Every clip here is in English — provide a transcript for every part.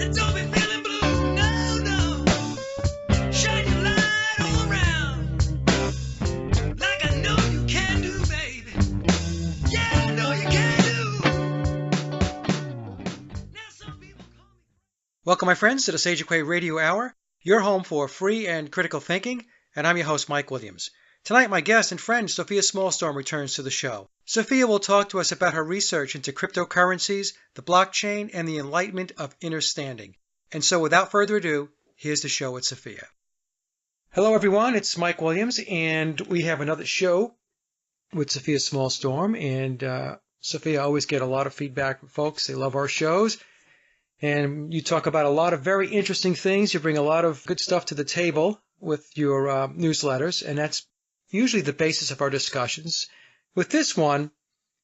Don't be feeling blue, no, no. Shine your light all around, like I know you can do, baby. Yeah, I know you can do. Now some people call me. Welcome, my friends, to the Sage of Quay Radio Hour, your home for free and critical thinking, and I'm your host, Mike Williams. Tonight, my guest and friend, Sofia Smallstorm, returns to the show. Sofia will talk to us about her research into cryptocurrencies, the blockchain, and the enlightenment of understanding. And so, without further ado, here's the show with Sofia. Hello, everyone. It's Mike Williams, and we have another show with Sofia Smallstorm. And Sofia, I always get a lot of feedback from folks. They love our shows. And you talk about a lot of very interesting things. You bring a lot of good stuff to the table with your newsletters, and that's usually the basis of our discussions. With this one,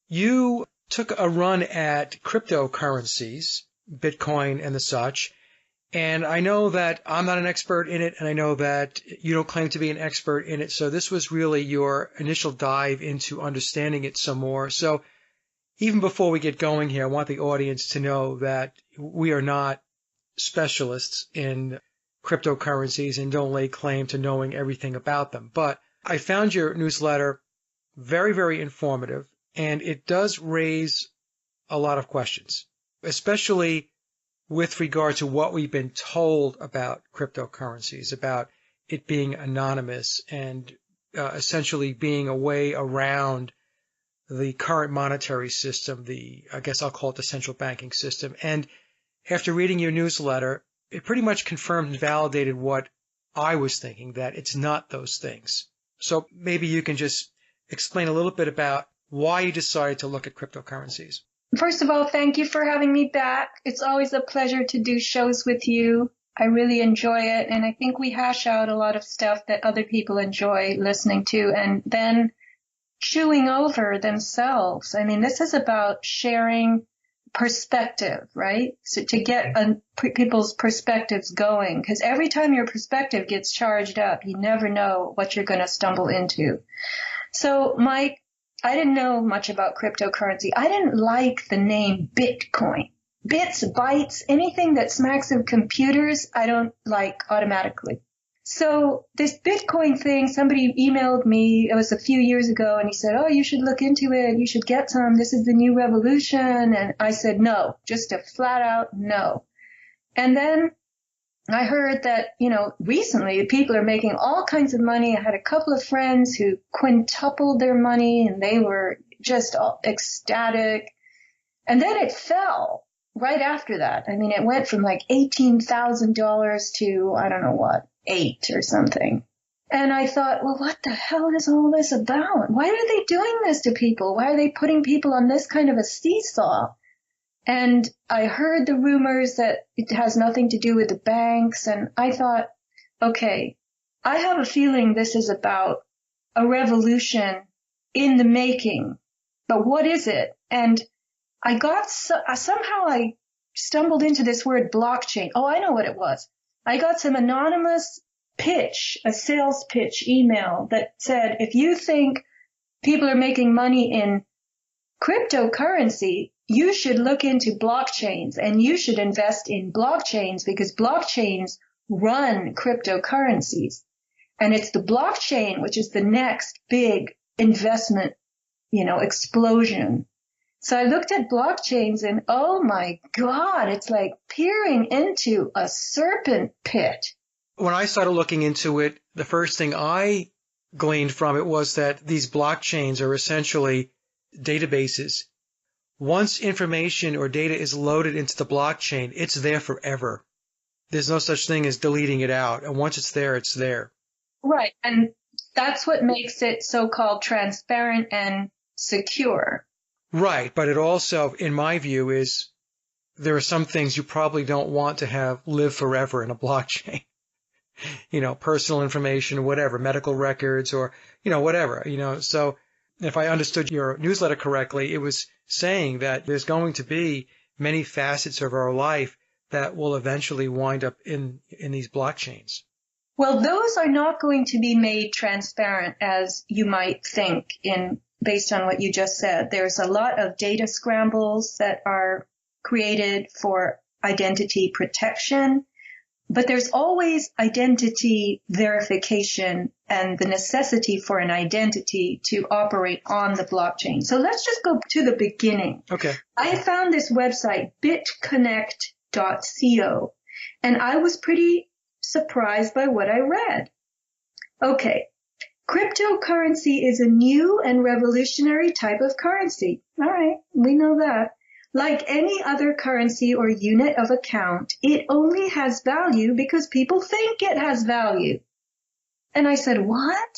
you took a run at cryptocurrencies, Bitcoin and the such, and I know that I'm not an expert in it, and I know that you don't claim to be an expert in it, so this was really your initial dive into understanding it some more. So even before we get going here, I want the audience to know that we are not specialists in cryptocurrencies and don't lay claim to knowing everything about them. But I found your newsletter very, very informative, and it does raise a lot of questions, especially with regard to what we've been told about cryptocurrencies, about it being anonymous and essentially being a way around the current monetary system, I guess I'll call it the central banking system. And after reading your newsletter, it pretty much confirmed and validated what I was thinking, that it's not those things. So maybe you can just explain a little bit about why you decided to look at cryptocurrencies. First of all, thank you for having me back. It's always a pleasure to do shows with you. I really enjoy it, and I think we hash out a lot of stuff that other people enjoy listening to and then chewing over themselves. I mean, this is about sharing perspective, right? So to get people's perspectives going, because every time your perspective gets charged up, you never know what you're going to stumble into. So, Mike, I didn't know much about cryptocurrency. I didn't like the name Bitcoin. Bits, bytes, anything that smacks of computers, I don't like automatically. So this Bitcoin thing, somebody emailed me, it was a few years ago, and he said, oh, you should look into it. You should get some. This is the new revolution. And I said, no, just a flat out no. And then I heard that, recently people are making all kinds of money. I had a couple of friends who quintupled their money, and they were just all ecstatic. And then it fell right after that. I mean, it went from like $18,000 to, I don't know what, 8 or something. And I thought, well, what the hell is all this about? Why are they doing this to people? Why are they putting people on this kind of a seesaw? And I heard the rumors that it has nothing to do with the banks. And I thought, okay, I have a feeling this is about a revolution in the making. But what is it? And I got somehow I stumbled into this word blockchain. Oh, I know what it was. I got some anonymous pitch, a sales pitch email that said, if you think people are making money in cryptocurrency, you should look into blockchains and you should invest in blockchains because blockchains run cryptocurrencies. And it's the blockchain, which is the next big investment, explosion. So I looked at blockchains and, oh my God, it's like peering into a serpent pit. When I started looking into it, the first thing I gleaned from it was that these blockchains are essentially databases. Once information or data is loaded into the blockchain, it's there forever. There's no such thing as deleting it out. And once it's there, it's there. Right. And that's what makes it so-called transparent and secure. Right, but it also, in my view, is there are some things you probably don't want to have live forever in a blockchain. Personal information, whatever, medical records or, whatever, So if I understood your newsletter correctly, it was saying that there's going to be many facets of our life that will eventually wind up in these blockchains. Well, those are not going to be made transparent as you might think based on what you just said. There's a lot of data scrambles that are created for identity protection, but there's always identity verification and the necessity for an identity to operate on the blockchain. So let's just go to the beginning. Okay. I found this website, bitconnect.co, and I was pretty surprised by what I read. Okay. Cryptocurrency is a new and revolutionary type of currency. All right, we know that. Like any other currency or unit of account, it only has value because people think it has value. And I said, what?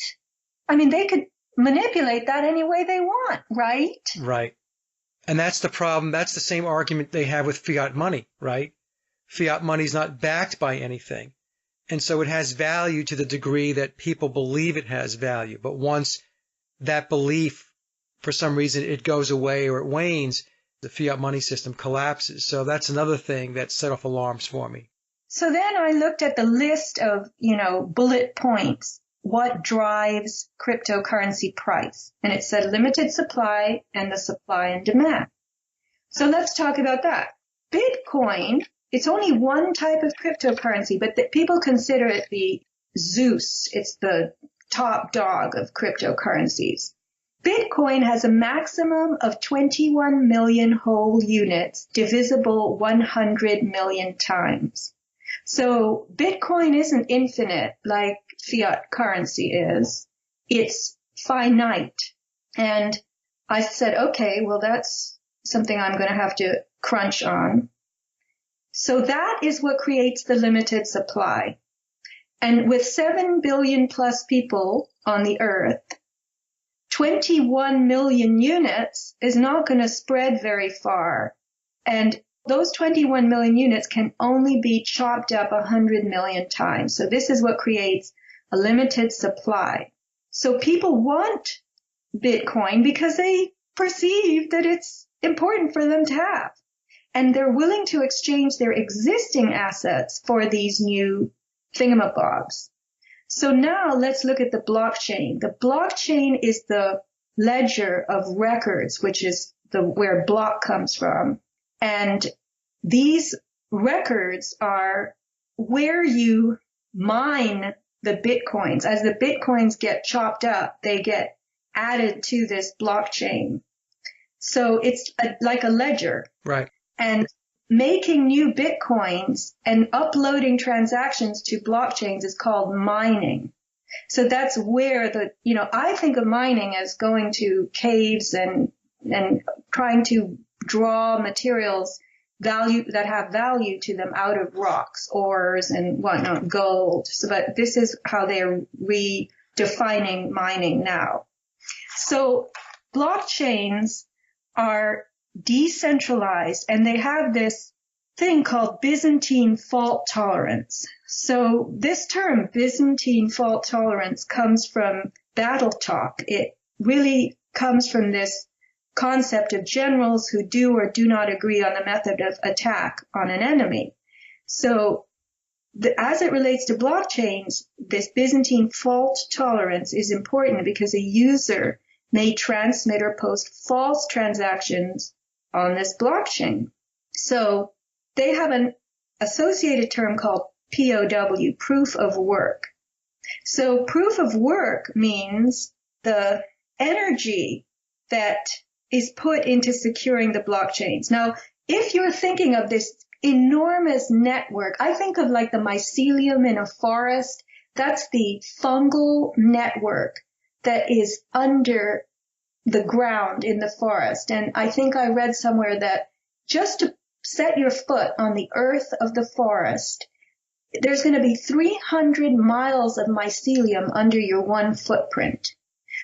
I mean, they could manipulate that any way they want, right? Right. And that's the problem. That's the same argument they have with fiat money, right? Fiat money is not backed by anything. And so it has value to the degree that people believe it has value. But once that belief, for some reason, it goes away or it wanes, the fiat money system collapses. So that's another thing that set off alarms for me. So then I looked at the list of, bullet points. What drives cryptocurrency price? And it said limited supply and the supply and demand. So let's talk about that. Bitcoin, it's only one type of cryptocurrency, but people consider it the Zeus. It's the top dog of cryptocurrencies. Bitcoin has a maximum of 21 million whole units, divisible 100 million times. So Bitcoin isn't infinite like fiat currency is. It's finite. And I said, okay, well, that's something I'm going to have to crunch on. So that is what creates the limited supply. And with 7 billion plus people on the earth, 21 million units is not going to spread very far. And those 21 million units can only be chopped up 100 million times. So this is what creates a limited supply. So people want Bitcoin because they perceive that it's important for them to have. And they're willing to exchange their existing assets for these new thingamabobs. So now let's look at the blockchain. The blockchain is the ledger of records, which is where block comes from. And these records are where you mine the bitcoins. As the bitcoins get chopped up, they get added to this blockchain. So it's like a ledger. Right. And making new bitcoins and uploading transactions to blockchains is called mining. So that's where I think of mining as going to caves and trying to draw materials that have value to them out of rocks, ores and whatnot, gold. But this is how they're redefining mining now. So blockchains are decentralized, and they have this thing called Byzantine fault tolerance. So this term, Byzantine fault tolerance, comes from battle talk. It really comes from this concept of generals who do or do not agree on the method of attack on an enemy. So as it relates to blockchains, this Byzantine fault tolerance is important because a user may transmit or post false transactions on this blockchain. So they have an associated term called POW, proof of work. So proof of work means the energy that is put into securing the blockchains. Now, if you're thinking of this enormous network, I think of like the mycelium in a forest. That's the fungal network that is under the ground in the forest. And I think I read somewhere that just to set your foot on the earth of the forest, there's going to be 300 miles of mycelium under your one footprint.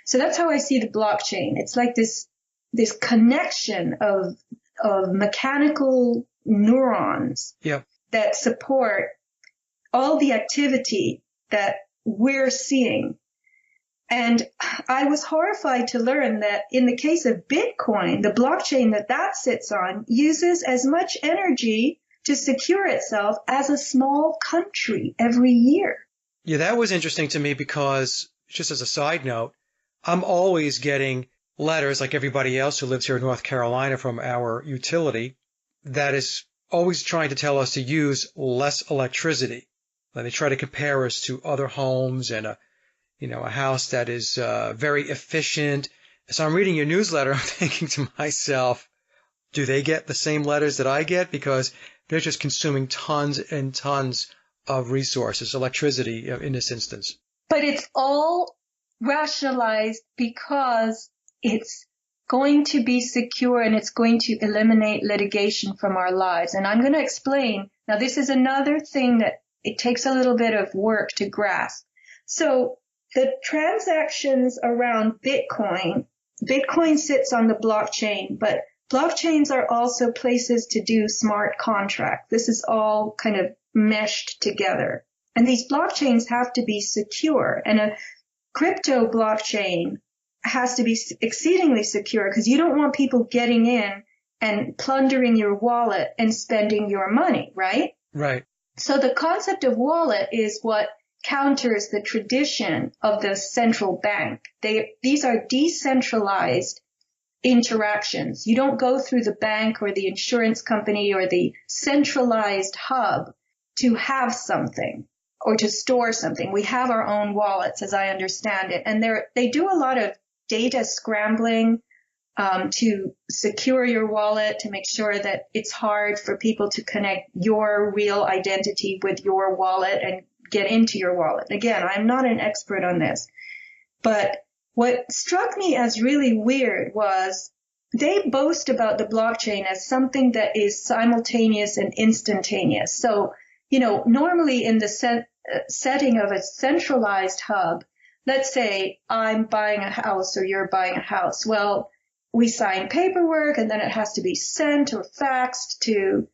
So that's how I see the blockchain. It's like this connection of mechanical neurons that support all the activity that we're seeing. And I was horrified to learn that in the case of Bitcoin, the blockchain that sits on uses as much energy to secure itself as a small country every year. Yeah, that was interesting to me because, just as a side note, I'm always getting letters like everybody else who lives here in North Carolina from our utility that is always trying to tell us to use less electricity. And they try to compare us to other homes and a house that is very efficient. So I'm reading your newsletter. I'm thinking to myself, do they get the same letters that I get? Because they're just consuming tons and tons of resources, electricity in this instance. But it's all rationalized because it's going to be secure and it's going to eliminate litigation from our lives. And I'm going to explain. Now, this is another thing that it takes a little bit of work to grasp. So the transactions around Bitcoin sits on the blockchain, but blockchains are also places to do smart contracts. This is all kind of meshed together. And these blockchains have to be secure. And a crypto blockchain has to be exceedingly secure because you don't want people getting in and plundering your wallet and spending your money, right? Right. So the concept of wallet is what counters the tradition of the central bank. These are decentralized interactions. You don't go through the bank or the insurance company or the centralized hub to have something or to store something. We have our own wallets, as I understand it. And they do a lot of data scrambling to secure your wallet, to make sure that it's hard for people to connect your real identity with your wallet and get into your wallet. Again, I'm not an expert on this, but what struck me as really weird was they boast about the blockchain as something that is simultaneous and instantaneous. So, normally in the setting of a centralized hub, let's say I'm buying a house or you're buying a house. Well, we sign paperwork and then it has to be sent or faxed to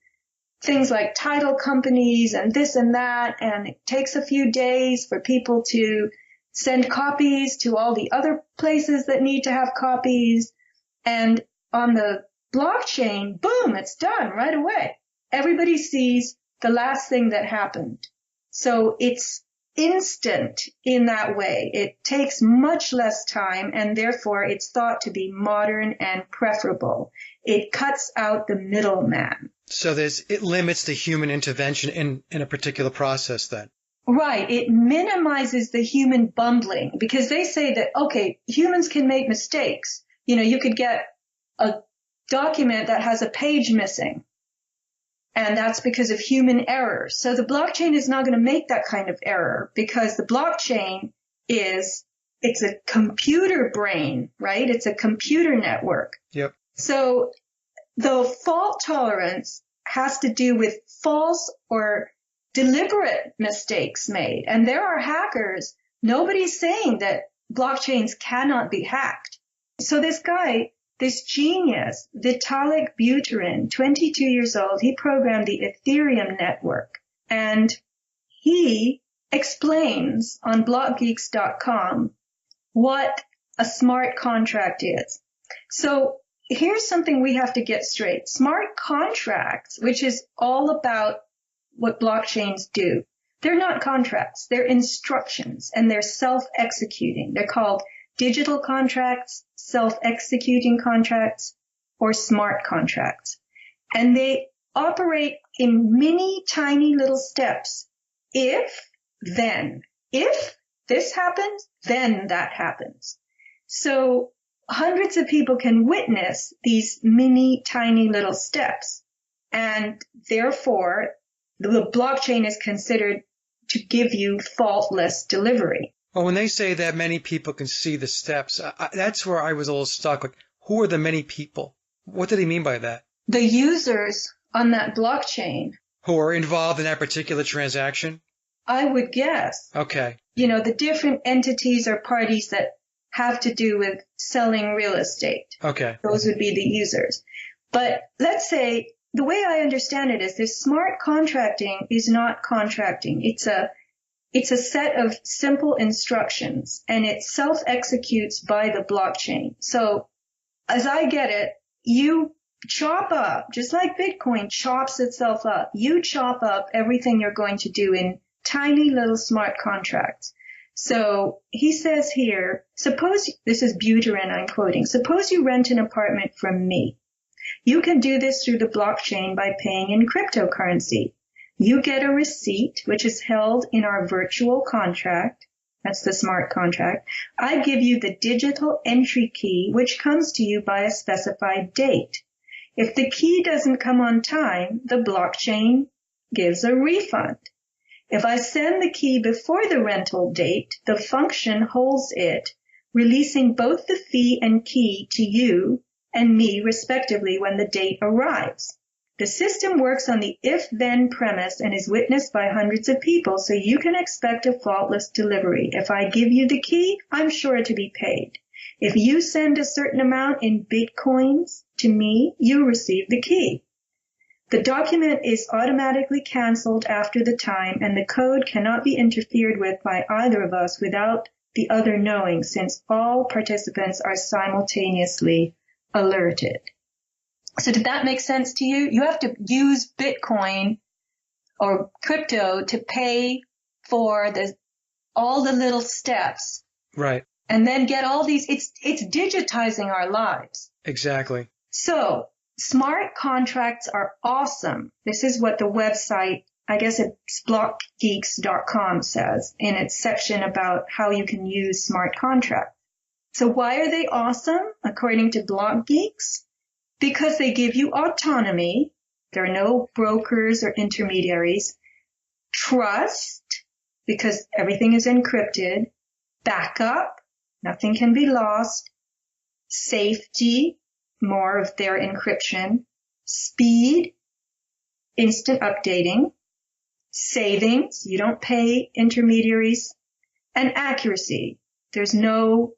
things like title companies and this and that. And it takes a few days for people to send copies to all the other places that need to have copies. And on the blockchain, boom, it's done right away. Everybody sees the last thing that happened. So it's instant in that way. It takes much less time and therefore it's thought to be modern and preferable. It cuts out the middleman. So it limits the human intervention in a particular process then. Right. It minimizes the human bumbling because they say that, okay, humans can make mistakes. You could get a document that has a page missing, and that's because of human error. So the blockchain is not going to make that kind of error because the blockchain it's a computer brain, right? It's a computer network. Yep. So the fault tolerance has to do with false or deliberate mistakes made. And there are hackers. Nobody's saying that blockchains cannot be hacked. So this guy, this genius, Vitalik Buterin, 22 years old, he programmed the Ethereum network. And he explains on blockgeeks.com what a smart contract is. So here's something we have to get straight. Smart contracts, which is all about what blockchains do. They're not contracts. They're instructions, and they're self-executing. They're called digital contracts, self-executing contracts, or smart contracts. And they operate in many tiny little steps. If, then. If this happens, then that happens. So hundreds of people can witness these many tiny little steps. And therefore, the blockchain is considered to give you faultless delivery. Well, when they say that many people can see the steps, that's where I was a little stuck. Like, who are the many people? What do they mean by that? The users on that blockchain. Who are involved in that particular transaction? I would guess. Okay. The different entities or parties that have to do with selling real estate. Okay. Those would be the users. But let's say, the way I understand it is this smart contracting is not contracting. It's a set of simple instructions, and it self-executes by the blockchain. So as I get it, you chop up, just like Bitcoin chops itself up. You chop up everything you're going to do in tiny little smart contracts. So he says here, suppose, this is Buterin I'm quoting, suppose you rent an apartment from me. You can do this through the blockchain by paying in cryptocurrency. You get a receipt, which is held in our virtual contract. That's the smart contract. I give you the digital entry key, which comes to you by a specified date. If the key doesn't come on time, the blockchain gives a refund. If I send the key before the rental date, the function holds it, releasing both the fee and key to you and me respectively when the date arrives. The system works on the if-then premise and is witnessed by hundreds of people, so you can expect a faultless delivery. If I give you the key, I'm sure to be paid. If you send a certain amount in Bitcoins to me, you receive the key. The document is automatically canceled after the time, and the code cannot be interfered with by either of us without the other knowing, since all participants are simultaneously alerted. So did that make sense to you? You have to use Bitcoin or crypto to pay for all the little steps. Right. And then get all these, it's digitizing our lives. Exactly. So smart contracts are awesome. This is what the website, I guess it's blockgeeks.com, says in its section about how you can use smart contracts. So why are they awesome, according to BlockGeeks? Because they give you autonomy. There are no brokers or intermediaries. Trust, because everything is encrypted. Backup, nothing can be lost. Safety, more of their encryption. Speed, instant updating. Savings, you don't pay intermediaries. And accuracy, there's no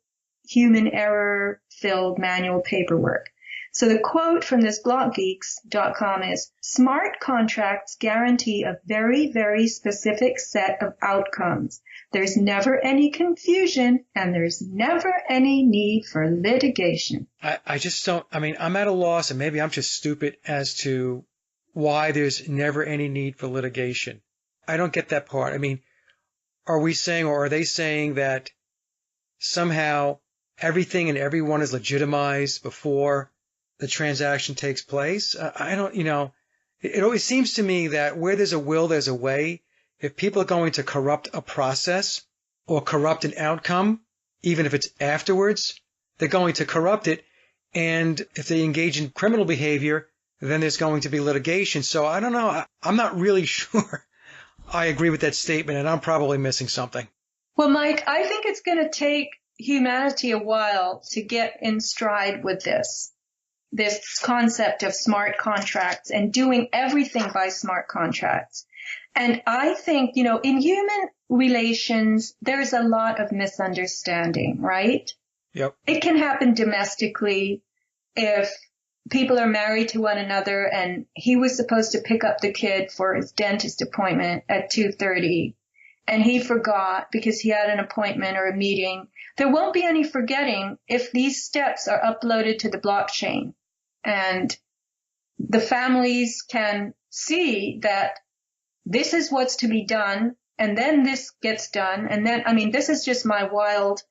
human error-filled manual paperwork. So the quote from this blockgeeks.com is, smart contracts guarantee a very, very specific set of outcomes. There's never any confusion, and there's never any need for litigation. I just don't, I'm at a loss, and maybe I'm just stupid as to why there's never any need for litigation. I don't get that part. Are we saying, or are they saying that somehow everything and everyone is legitimized before the transaction takes place? I don't, it always seems to me that where there's a will, there's a way. If people are going to corrupt a process or corrupt an outcome, even if it's afterwards, they're going to corrupt it. And if they engage in criminal behavior, then there's going to be litigation. So I don't know. I'm not really sure I agree with that statement, and I'm probably missing something. Well, Mike, I think it's going to take humanity a while to get in stride with this concept of smart contracts and doing everything by smart contracts. And I think, in human relations, there's a lot of misunderstanding, right? Yep. It can happen domestically if people are married to one another and he was supposed to pick up the kid for his dentist appointment at 2:30 and he forgot because he had an appointment or a meeting. There won't be any forgetting if these steps are uploaded to the blockchain. And the families can see that this is what's to be done, and then this gets done. And then, this is just my wild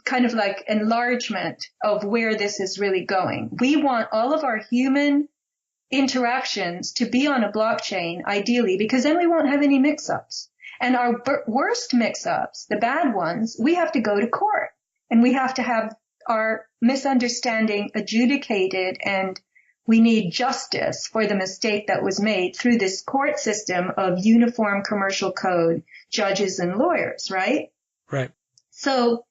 kind of like enlargement of where this is really going. We want all of our human interactions to be on a blockchain, ideally, because then we won't have any mix-ups. And our worst mix-ups, the bad ones, we have to go to court, and we have to have our misunderstanding adjudicated, and we need justice for the mistake that was made through this court system of uniform commercial code, judges and lawyers, right? Right. So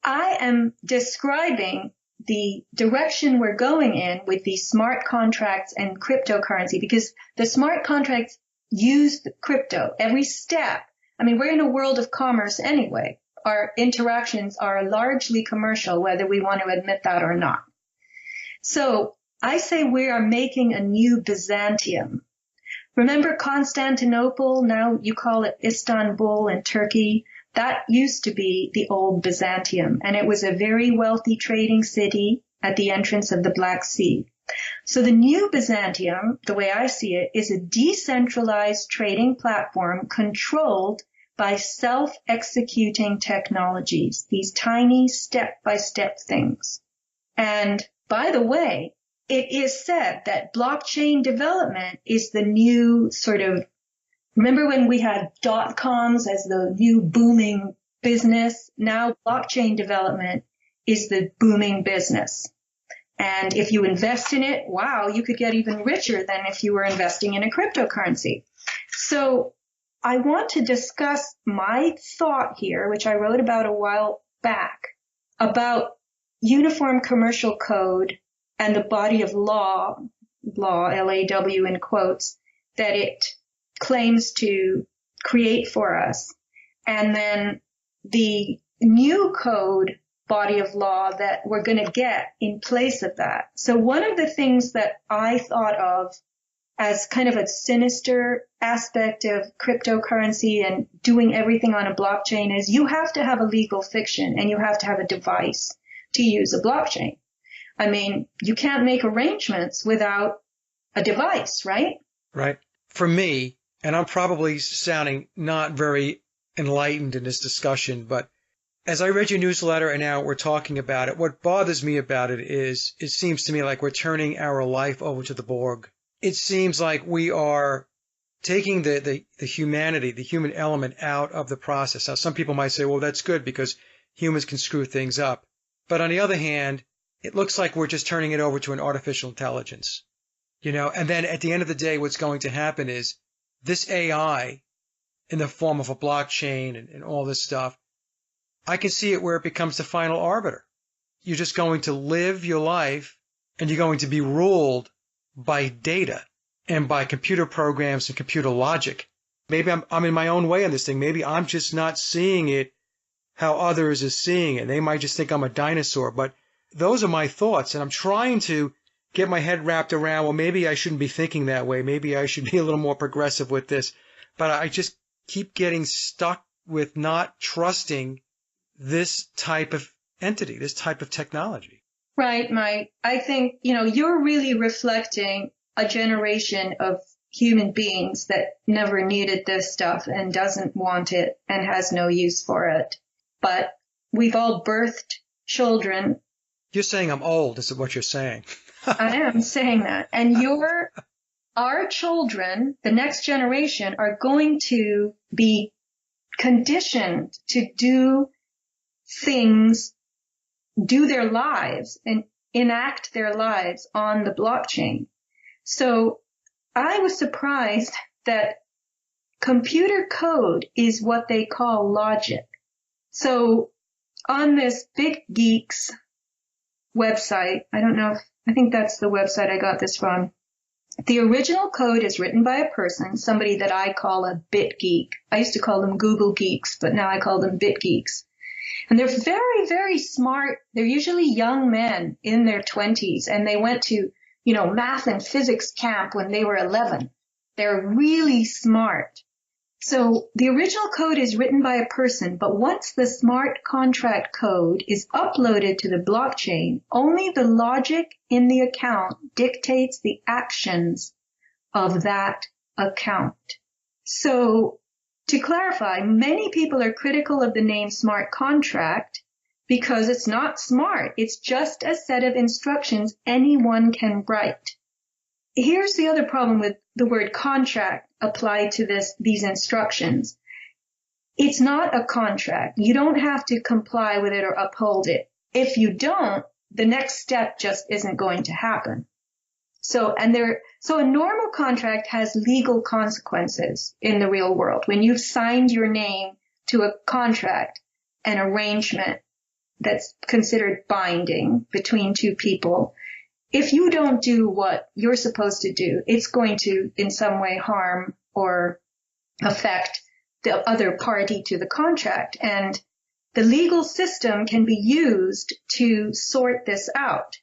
I am describing the direction we're going in with these smart contracts and cryptocurrency, because the smart contracts use the crypto every step. We're in a world of commerce anyway. Our interactions are largely commercial, whether we want to admit that or not. So I say we are making a new Byzantium. Remember Constantinople? Now you call it Istanbul in Turkey. That used to be the old Byzantium, and it was a very wealthy trading city at the entrance of the Black Sea. So the new Byzantium, the way I see it, is a decentralized trading platform controlled by self-executing technologies, these tiny step-by-step things. And by the way, it is said that blockchain development is the new sort of, remember when we had .coms as the new booming business? Now blockchain development is the booming business. And if you invest in it, wow, you could get even richer than if you were investing in a cryptocurrency. So I want to discuss my thought here, which I wrote about a while back, about Uniform Commercial Code and the body of law, L-A-W in quotes, that it claims to create for us. And then the new code body of law that we're going to get in place of that. So one of the things that I thought of as kind of a sinister aspect of cryptocurrency and doing everything on a blockchain is you have to have a legal fiction and you have to have a device to use a blockchain. I mean, you can't make arrangements without a device, right? Right. For me, and I'm probably sounding not very enlightened in this discussion, but as I read your newsletter and now we're talking about it, what bothers me about it is it seems to me like we're turning our life over to the Borg. It seems like we are taking the humanity, the human element out of the process. Now, some people might say, well, that's good because humans can screw things up. But on the other hand, it looks like we're just turning it over to an artificial intelligence, and then at the end of the day, what's going to happen is this AI in the form of a blockchain and all this stuff, I can see it where it becomes the final arbiter. You're just going to live your life and you're going to be ruled by data and by computer programs and computer logic. Maybe I'm in my own way on this thing. Maybe I'm just not seeing it how others are seeing it. They might just think I'm a dinosaur, but those are my thoughts. And I'm trying to get my head wrapped around, well, maybe I shouldn't be thinking that way. Maybe I should be a little more progressive with this. But I just keep getting stuck with not trusting this type of entity, this type of technology. Right, Mike. I think, you're really reflecting a generation of human beings that never needed this stuff and doesn't want it and has no use for it. But we've all birthed children. You're saying I'm old, is what you're saying. I am saying that. And our children, the next generation, are going to be conditioned to do things, do their lives and enact their lives on the blockchain. So I was surprised that computer code is what they call logic. So on this BitGeeks website, I think that's the website I got this from. The original code is written by a person, somebody that I call a bit geek. I used to call them Google geeks, but now I call them bit geeks. And they're very, very smart. They're usually young men in their 20s, and they went to, math and physics camp when they were 11. They're really smart. So the original code is written by a person, but once the smart contract code is uploaded to the blockchain, only the logic in the account dictates the actions of that account. So to clarify, many people are critical of the name smart contract because it's not smart. It's just a set of instructions anyone can write. Here's the other problem with the word contract applied to these instructions. It's not a contract. You don't have to comply with it or uphold it. If you don't, the next step just isn't going to happen. So a normal contract has legal consequences in the real world. When you've signed your name to a contract, an arrangement that's considered binding between two people, if you don't do what you're supposed to do, it's going to in some way harm or affect the other party to the contract. And the legal system can be used to sort this out.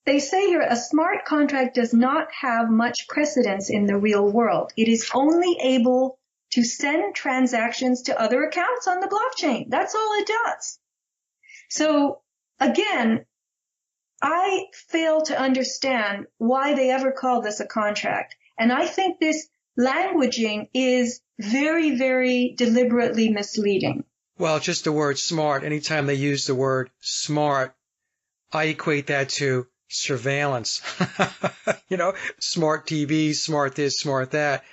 They say here a smart contract does not have much precedence in the real world. It is only able to send transactions to other accounts on the blockchain. That's all it does. So again, I fail to understand why they ever call this a contract. And I think this languaging is very, very deliberately misleading. Well, just the word smart. Anytime they use the word smart, I equate that to surveillance, smart TVs, smart this, smart that,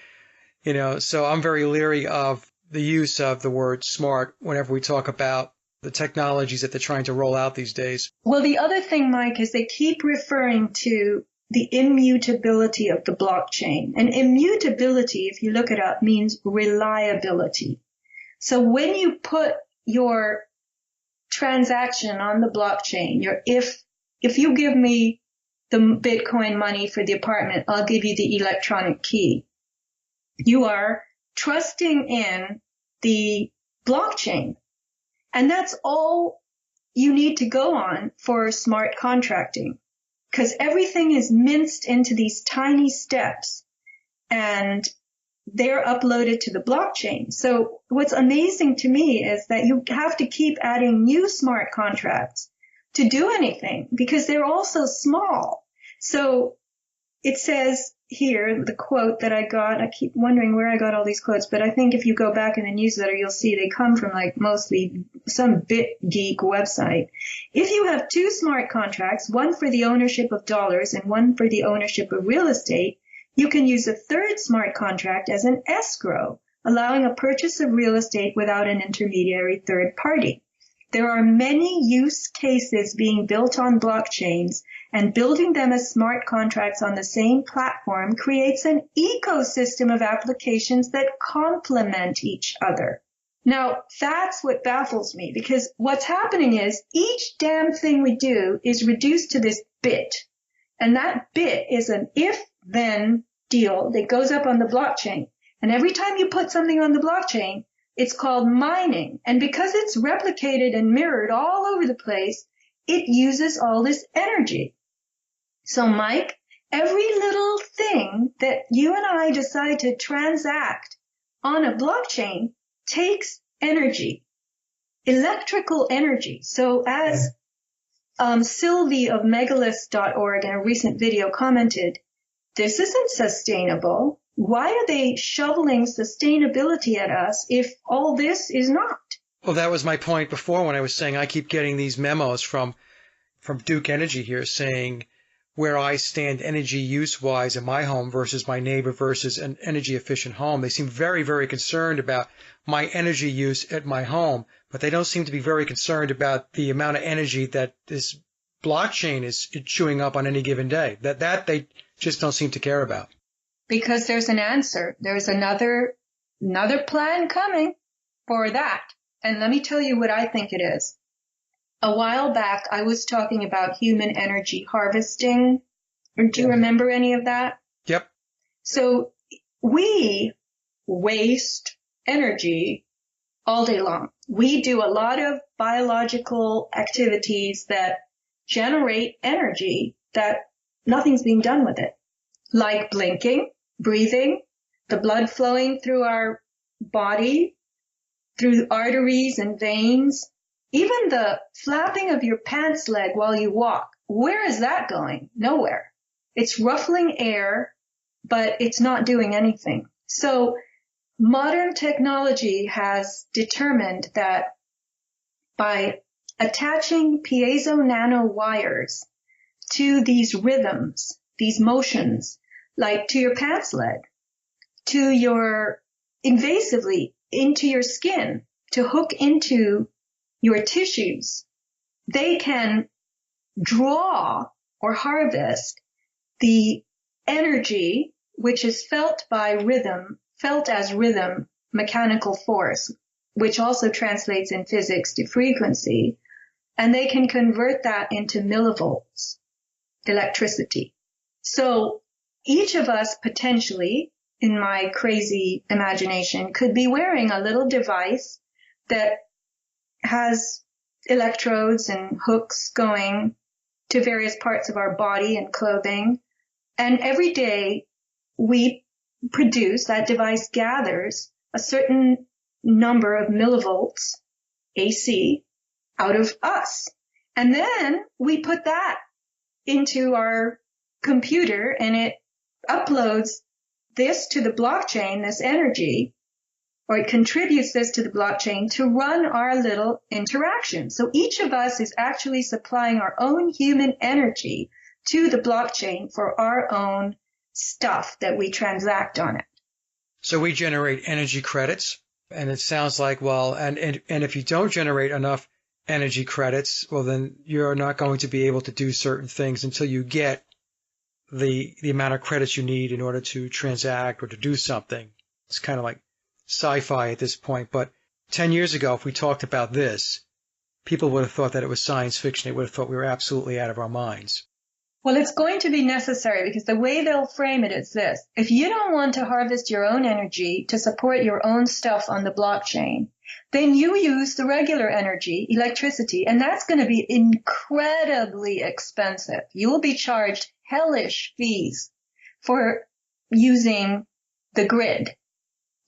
so I'm very leery of the use of the word smart whenever we talk about the technologies that they're trying to roll out these days. Well, the other thing, Mike, is they keep referring to the immutability of the blockchain. And immutability, if you look it up, means reliability. So when you put your transaction on the blockchain, if you give me the Bitcoin money for the apartment, I'll give you the electronic key. You are trusting in the blockchain. And that's all you need to go on for smart contracting, because everything is minced into these tiny steps and they're uploaded to the blockchain. So what's amazing to me is that you have to keep adding new smart contracts to do anything because they're all so small. So it says here, the quote that I got, I keep wondering where I got all these quotes, but I think if you go back in the newsletter, you'll see they come from like mostly some BitGeek website. If you have two smart contracts, one for the ownership of dollars and one for the ownership of real estate, you can use a third smart contract as an escrow, allowing a purchase of real estate without an intermediary third party. There are many use cases being built on blockchains, and building them as smart contracts on the same platform creates an ecosystem of applications that complement each other. Now, that's what baffles me, because what's happening is each damn thing we do is reduced to this bit. And that bit is an if-then deal that goes up on the blockchain. And every time you put something on the blockchain, it's called mining. And because it's replicated and mirrored all over the place, it uses all this energy. So, Mike, every little thing that you and I decide to transact on a blockchain takes energy, electrical energy. So as Sylvie of megalith.org in a recent video commented, this isn't sustainable. Why are they shoveling sustainability at us if all this is not? Well, that was my point before when I was saying I keep getting these memos from Duke Energy here saying where I stand energy use-wise in my home versus my neighbor versus an energy-efficient home. They seem very, very concerned about my energy use at my home, but they don't seem to be very concerned about the amount of energy that this blockchain is chewing up on any given day. That they just don't seem to care about. Because there's an answer. There's another plan coming for that. And let me tell you what I think it is. A while back, I was talking about human energy harvesting. Do you remember any of that? Yep. So we waste energy all day long. We do a lot of biological activities that generate energy that nothing's being done with it, like blinking, breathing, the blood flowing through our body, through arteries and veins. Even the flapping of your pants leg while you walk, where is that going? Nowhere. It's ruffling air, but it's not doing anything. So modern technology has determined that by attaching piezo nano wires to these rhythms, these motions, like to your pants leg, to your invasively into your skin, to hook into your tissues, they can draw or harvest the energy which is felt by rhythm, felt as rhythm, mechanical force, which also translates in physics to frequency, and they can convert that into millivolts, electricity. So each of us potentially, in my crazy imagination, could be wearing a little device that has electrodes and hooks going to various parts of our body and clothing. And every day we produce, that device gathers a certain number of millivolts AC out of us. And then we put that into our computer and it uploads this to the blockchain, this energy, or it contributes this to the blockchain to run our little interaction. So each of us is actually supplying our own human energy to the blockchain for our own stuff that we transact on it. So we generate energy credits, and it sounds like, well, and if you don't generate enough energy credits, well, then you're not going to be able to do certain things until you get the amount of credits you need in order to transact or to do something. It's kind of like sci-fi at this point, but 10 years ago, if we talked about this, people would have thought that it was science fiction. They would have thought we were absolutely out of our minds. Well, it's going to be necessary because the way they'll frame it is this. If you don't want to harvest your own energy to support your own stuff on the blockchain, then you use the regular energy, electricity, and that's going to be incredibly expensive. You will be charged hellish fees for using the grid.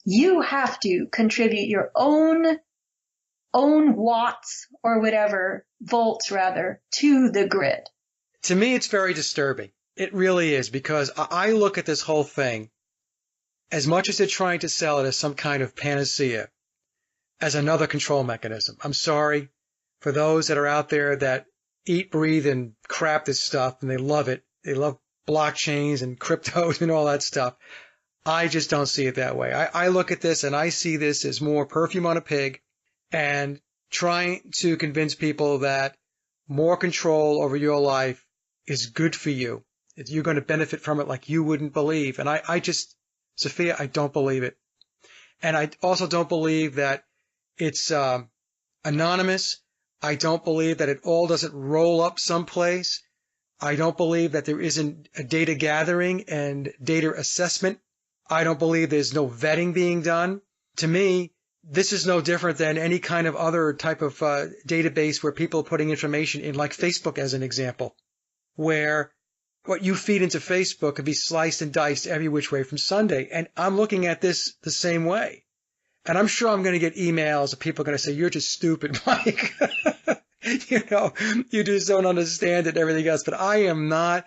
You have to contribute your own watts or whatever, volts rather, to the grid. To me, it's very disturbing. It really is, because I look at this whole thing, as much as they're trying to sell it as some kind of panacea, as another control mechanism. I'm sorry for those that are out there that eat, breathe, and crap this stuff, and they love it. They love blockchains and cryptos and all that stuff. I just don't see it that way. I look at this and I see this as more perfume on a pig and trying to convince people that more control over your life is good for you. You're going to benefit from it like you wouldn't believe. And I just, Sophia, I don't believe it. And I also don't believe that it's anonymous. I don't believe that it all doesn't roll up someplace. I don't believe that there isn't a data gathering and data assessment. I don't believe there's no vetting being done. To me, this is no different than any kind of other type of database where people are putting information in, like Facebook as an example, where what you feed into Facebook could be sliced and diced every which way from Sunday. And I'm looking at this the same way. And I'm sure I'm going to get emails of people going to say, you're just stupid, Mike. You just don't understand it and everything else. But I am not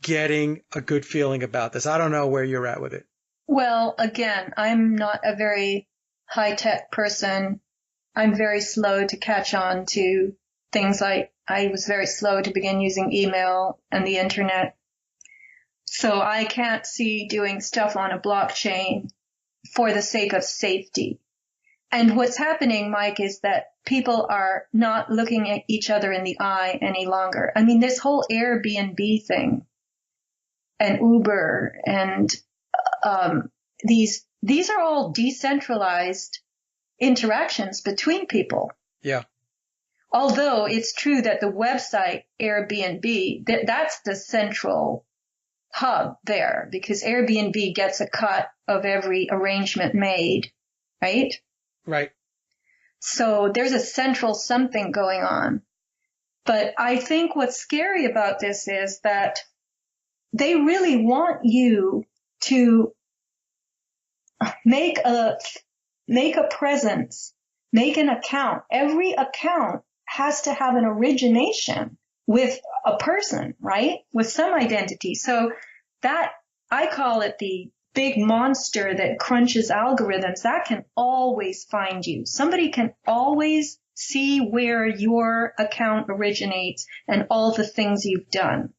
getting a good feeling about this. I don't know where you're at with it. Well, again, I'm not a very high-tech person. I'm very slow to catch on to things like I was very slow to begin using email and the internet. So I can't see doing stuff on a blockchain for the sake of safety. And what's happening, Mike, is that people are not looking at each other in the eye any longer. I mean, this whole Airbnb thing and Uber and these are all decentralized interactions between people. Yeah. Although it's true that the website Airbnb, that's the central hub there, because Airbnb gets a cut of every arrangement made, right? Right. So there's a central something going on. But I think what's scary about this is that they really want you to make a presence, make an account. Every account has to have an origination with a person, right? With some identity. So that, I call it the big monster that crunches algorithms. That can always find you. Somebody can always see where your account originates and all the things you've done.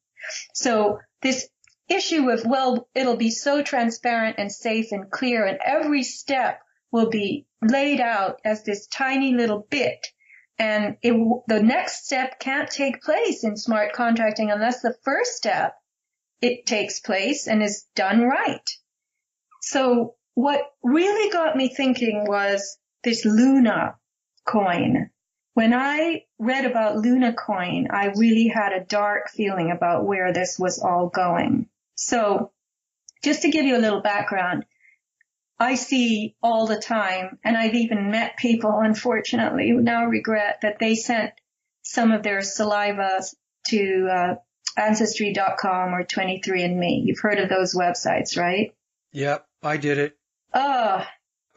So this issue of, well, it'll be so transparent and safe and clear, and every step will be laid out as this tiny little bit. And the next step can't take place in smart contracting unless the first step, it takes place and is done right. So what really got me thinking was this Luna coin. When I read about Luna coin, I really had a dark feeling about where this was all going. So just to give you a little background, I see all the time, and I've even met people, unfortunately, who now regret that they sent some of their saliva to Ancestry.com or 23andMe. You've heard of those websites, right? Yep, I did it. Oh.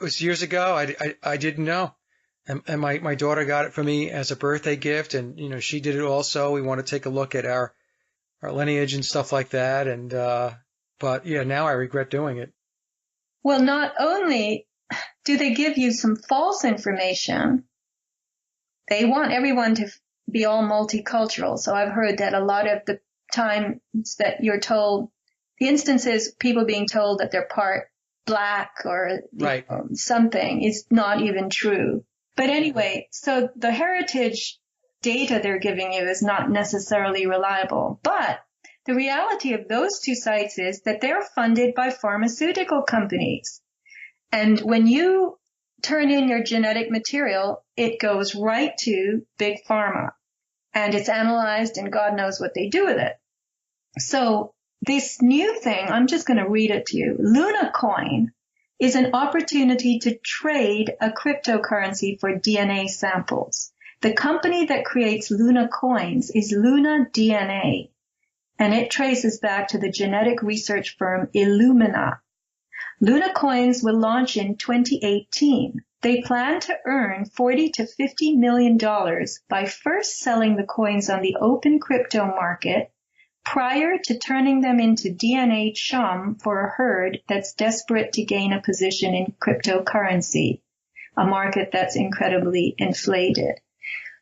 It was years ago. I didn't know. And my daughter got it for me as a birthday gift, and she did it also. We want to take a look at our lineage and stuff like that, and but yeah, now I regret doing it. Well, not only do they give you some false information, they want everyone to be all multicultural. So I've heard that a lot of the times that you're told, the instances people being told that they're part black or Right. something is not even true. But anyway, so the heritage data they're giving you is not necessarily reliable. But the reality of those two sites is that they're funded by pharmaceutical companies. And when you turn in your genetic material, it goes right to Big Pharma. And it's analyzed, and God knows what they do with it. So this new thing, I'm just going to read it to you. Luna Coin is an opportunity to trade a cryptocurrency for DNA samples. The company that creates Luna Coins is Luna DNA, and it traces back to the genetic research firm Illumina. Luna Coins will launch in 2018. They plan to earn $40 to $50 million by first selling the coins on the open crypto market prior to turning them into DNA chum for a herd that's desperate to gain a position in cryptocurrency, a market that's incredibly inflated.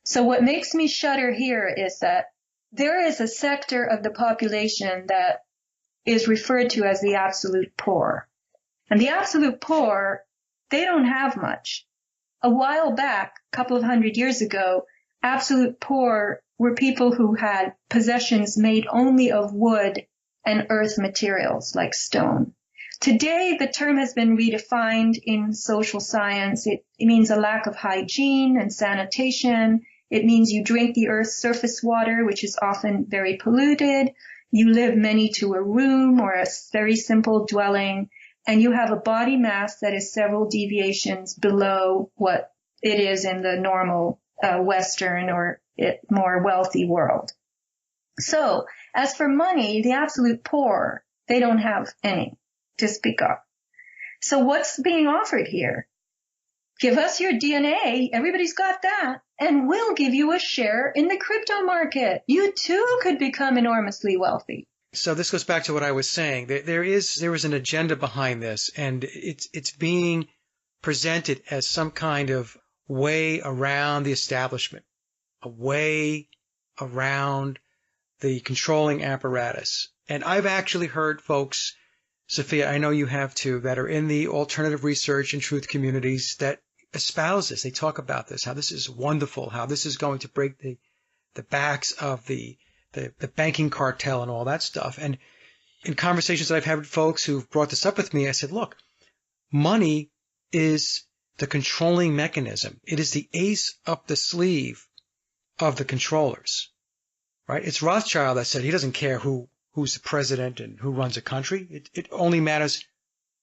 So what makes me shudder here is that there is a sector of the population that is referred to as the absolute poor. And the absolute poor, they don't have much. A while back, a couple of 100 years ago, absolute poor were people who had possessions made only of wood and earth materials like stone. Today, the term has been redefined in social science. It means a lack of hygiene and sanitation. It means you drink the earth's surface water, which is often very polluted. You live many to a room or a very simple dwelling, and you have a body mass that is several deviations below what it is in the normal Western or more wealthy world. So, as for money, the absolute poor, they don't have any to speak of. So what's being offered here? Give us your DNA, everybody's got that, and we'll give you a share in the crypto market. You too could become enormously wealthy. So this goes back to what I was saying. There is an agenda behind this, and it's being presented as some kind of way around the establishment, a way around the controlling apparatus. And I've actually heard folks, Sophia, I know you have too, that are in the alternative research and truth communities that espouse this. They talk about this, how this is wonderful, how this is going to break the backs of the banking cartel and all that stuff. And in conversations that I've had with folks who've brought this up with me, I said, look, money is the controlling mechanism. It is the ace up the sleeve of the controllers, right? It's Rothschild that said he doesn't care who's the president and who runs a country. It only matters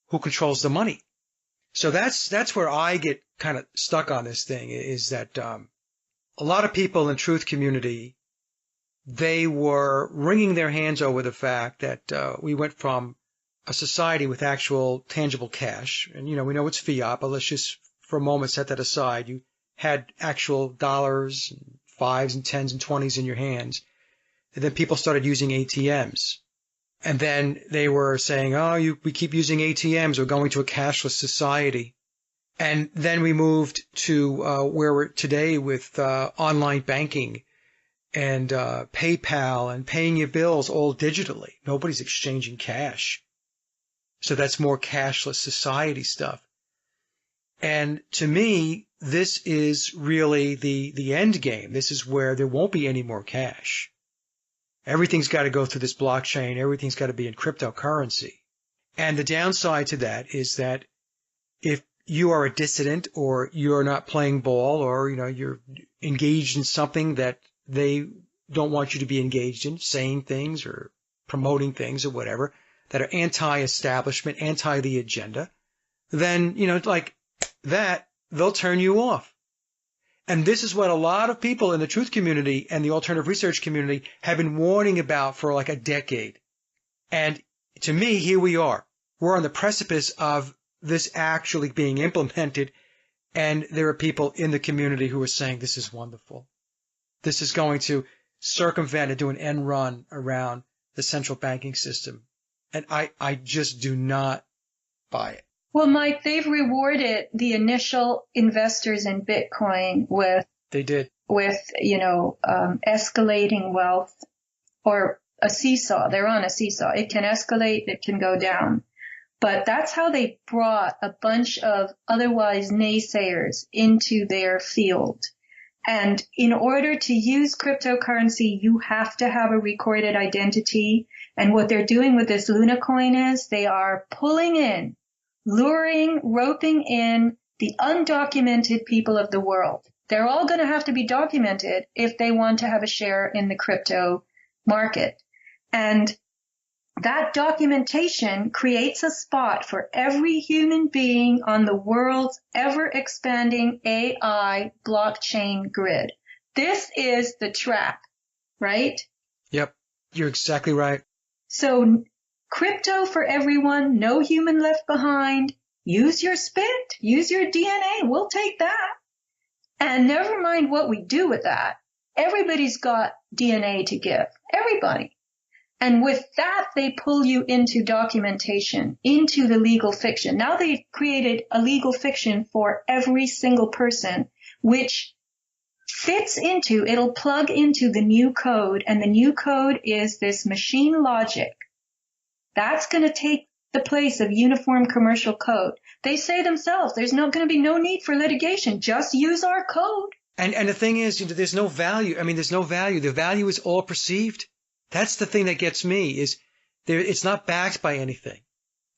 who controls the money. So that's where I get kind of stuck on this thing, is that a lot of people in the truth community, they were wringing their hands over the fact that we went from a society with actual tangible cash, and we know it's fiat, but let's just for a moment set that aside. You had actual dollars, and fives and tens and 20s in your hands, and then people started using ATMs. And then they were saying, we keep using ATMs, we're going to a cashless society. And then we moved to where we're today with online banking and PayPal and paying your bills all digitally. Nobody's exchanging cash. So that's more cashless society stuff. And to me, this is really the end game. This is where there won't be any more cash. Everything's got to go through this blockchain. Everything's got to be in cryptocurrency. And the downside to that is that if you are a dissident or you're not playing ball or, you're engaged in something that they don't want you to be engaged in, saying things or promoting things or whatever, that are anti-establishment, anti the agenda, then, like that, they'll turn you off. And this is what a lot of people in the truth community and the alternative research community have been warning about for like a decade. And to me, here we are. We're on the precipice of this actually being implemented. And there are people in the community who are saying this is wonderful. This is going to circumvent and do an end run around the central banking system. And I just do not buy it. Well, Mike, they've rewarded the initial investors in Bitcoin with They did. Escalating wealth or a seesaw. They're on a seesaw. It can escalate, it can go down. But that's how they brought a bunch of otherwise naysayers into their field. And in order to use cryptocurrency, you have to have a recorded identity. And what they're doing with this Luna coin is they are pulling in, luring, roping in the undocumented people of the world. They're all going to have to be documented if they want to have a share in the crypto market. And that documentation creates a spot for every human being on the world's ever-expanding AI blockchain grid. This is the trap, right? Yep, you're exactly right. So crypto for everyone, no human left behind. Use your spit, use your DNA. We'll take that. And never mind what we do with that. Everybody's got DNA to give. Everybody. And with that, they pull you into documentation, into the legal fiction. Now they've created a legal fiction for every single person, which fits into, it'll plug into the new code. And the new code is this machine logic. That's going to take the place of uniform commercial code. They say themselves, there's not going to be no need for litigation. Just use our code. And the thing is, there's no value. I mean, there's no value. The value is all perceived. That's the thing that gets me is it's not backed by anything.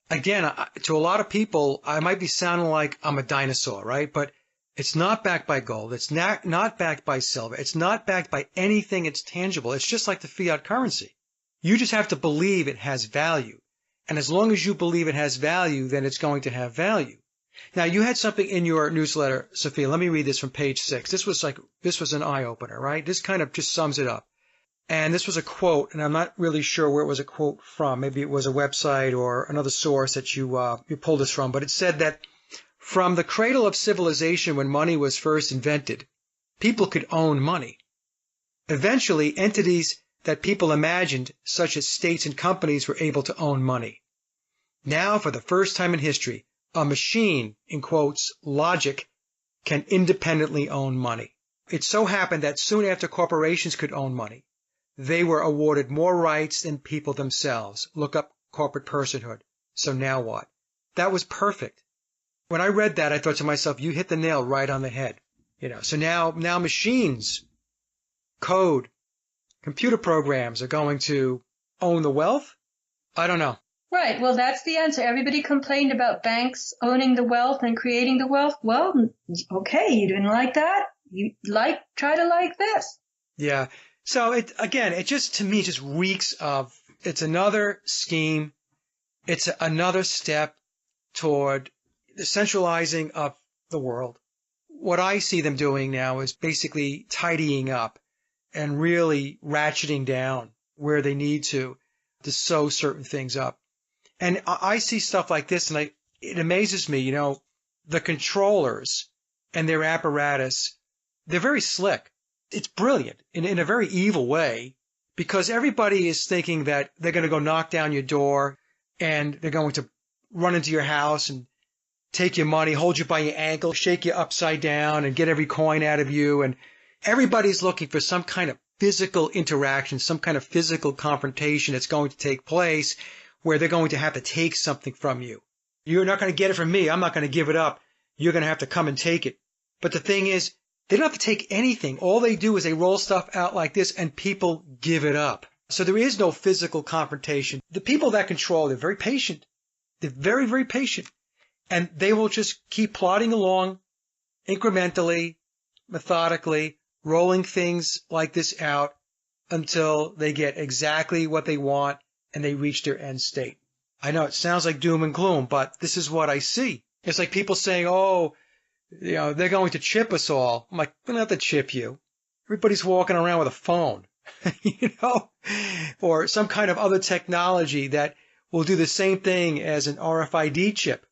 Again, to a lot of people, I might be sounding like I'm a dinosaur, right? But it's not backed by gold. It's not backed by silver. It's not backed by anything that's tangible. It's just like the fiat currency. You just have to believe it has value. And as long as you believe it has value, then it's going to have value. Now, you had something in your newsletter, Sophia. Let me read this from page 6. This was an eye-opener, right? This kind of just sums it up. And this was a quote, and I'm not really sure where it was a quote from. Maybe it was a website or another source that you pulled this from. But it said that from the cradle of civilization when money was first invented, people could own money. Eventually, entities that people imagined, such as states and companies, were able to own money. Now, for the first time in history, a machine, in quotes, logic, can independently own money. It so happened that soon after corporations could own money, they were awarded more rights than people themselves. Look up corporate personhood. So now what? That was perfect. When I read that, I thought to myself, you hit the nail right on the head. So now machines, code, computer programs are going to own the wealth? I don't know. Right. Well, that's the answer. Everybody complained about banks owning the wealth and creating the wealth. Well, okay, you didn't like that. Try to like this. Yeah. So it just, to me, just reeks of, it's another scheme. It's another step toward the centralizing of the world. What I see them doing now is basically tidying up and really ratcheting down where they need to sew certain things up. And I see stuff like this, and it amazes me, the controllers and their apparatus, they're very slick. It's brilliant in a very evil way, because everybody is thinking that they're going to go knock down your door and they're going to run into your house and take your money, hold you by your ankle, shake you upside down and get every coin out of you. And everybody's looking for some kind of physical interaction, some kind of physical confrontation that's going to take place where they're going to have to take something from you. You're not going to get it from me. I'm not going to give it up. You're going to have to come and take it. But the thing is, they don't have to take anything. All they do is they roll stuff out like this and people give it up. So there is no physical confrontation. The people that control, they're very patient. They're very, very patient. And they will just keep plodding along incrementally, methodically, rolling things like this out until they get exactly what they want and they reach their end state. I know it sounds like doom and gloom, but this is what I see. It's like people saying, they're going to chip us all. I'm like, we don't have to chip you. Everybody's walking around with a phone, or some kind of other technology that will do the same thing as an RFID chip.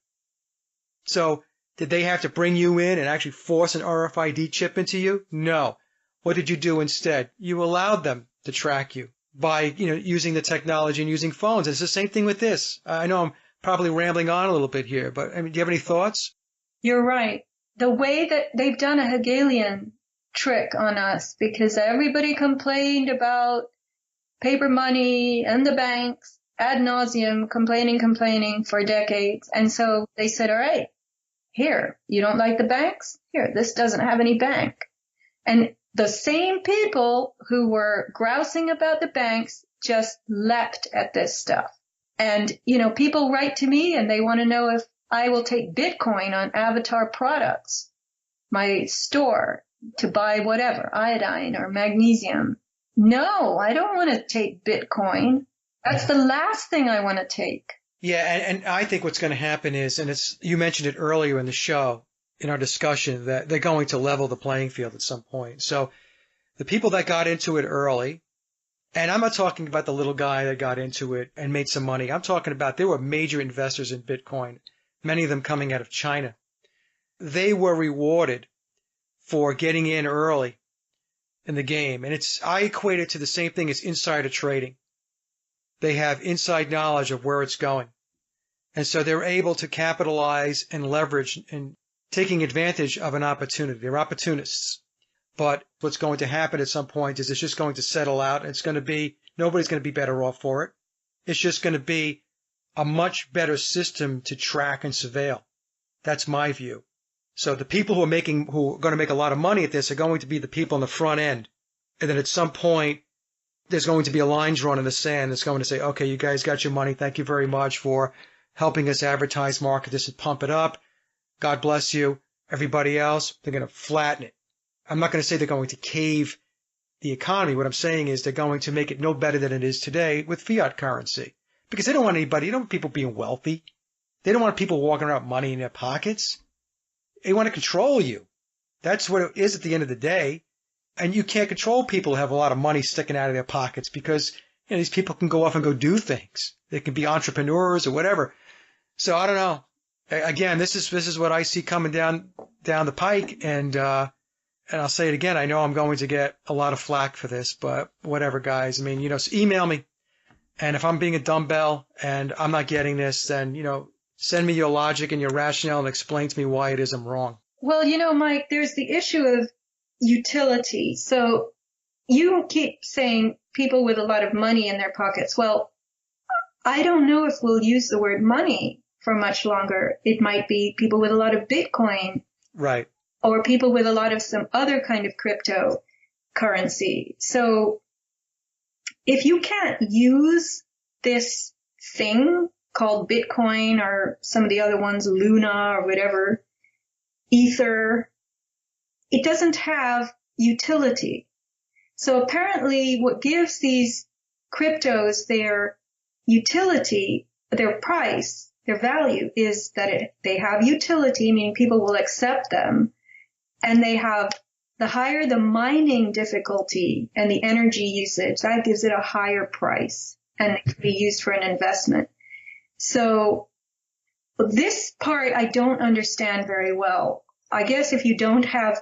So did they have to bring you in and actually force an RFID chip into you? No. What did you do instead? You allowed them to track you by, using the technology and using phones. And it's the same thing with this. I know I'm probably rambling on a little bit here, but do you have any thoughts? You're right. The way that they've done a Hegelian trick on us, because everybody complained about paper money and the banks ad nauseum, complaining for decades. And so they said, all right, here, you don't like the banks? Here, this doesn't have any bank. And the same people who were grousing about the banks just leapt at this stuff. And, people write to me and they want to know if I will take Bitcoin on Avatar products, my store, to buy whatever, iodine or magnesium. No, I don't want to take Bitcoin. That's the last thing I want to take. Yeah, and I think what's going to happen is, and you mentioned it earlier in the show, in our discussion, that they're going to level the playing field at some point. So the people that got into it early, and I'm not talking about the little guy that got into it and made some money. I'm talking about there were major investors in Bitcoin, many of them coming out of China. They were rewarded for getting in early in the game. And I equate it to the same thing as insider trading. They have inside knowledge of where it's going. And so they're able to capitalize and leverage and taking advantage of an opportunity. They're opportunists. But what's going to happen at some point is it's just going to settle out. It's going to be, nobody's going to be better off for it. It's just going to be a much better system to track and surveil. That's my view. So the people who are going to make a lot of money at this are going to be the people on the front end. And then at some point, there's going to be a line drawn in the sand that's going to say, okay, you guys got your money. Thank you very much for helping us advertise, market this, and pump it up. God bless you. Everybody else, they're going to flatten it. I'm not going to say they're going to cave the economy. What I'm saying is they're going to make it no better than it is today with fiat currency. Because they don't want anybody, they don't want people being wealthy. They don't want people walking around with money in their pockets. They want to control you. That's what it is at the end of the day. And you can't control people who have a lot of money sticking out of their pockets because these people can go off and go do things. They can be entrepreneurs or whatever. So I don't know. Again, this is what I see coming down the pike, and I'll say it again. I know I'm going to get a lot of flack for this, but whatever, guys. I mean, email me, and if I'm being a dumbbell and I'm not getting this, then send me your logic and your rationale and explain to me why it is I'm wrong. Well, Mike, there's the issue of utility. So you keep saying people with a lot of money in their pockets. Well, I don't know if we'll use the word money for much longer. It might be people with a lot of Bitcoin. Right. Or people with a lot of some other kind of cryptocurrency. So if you can't use this thing called Bitcoin or some of the other ones, Luna or whatever, Ether, it doesn't have utility. So apparently what gives these cryptos their utility, their price, their value is that they have utility, meaning people will accept them, and they have the higher the mining difficulty and the energy usage, that gives it a higher price and it can be used for an investment. So this part I don't understand very well. I guess if you don't have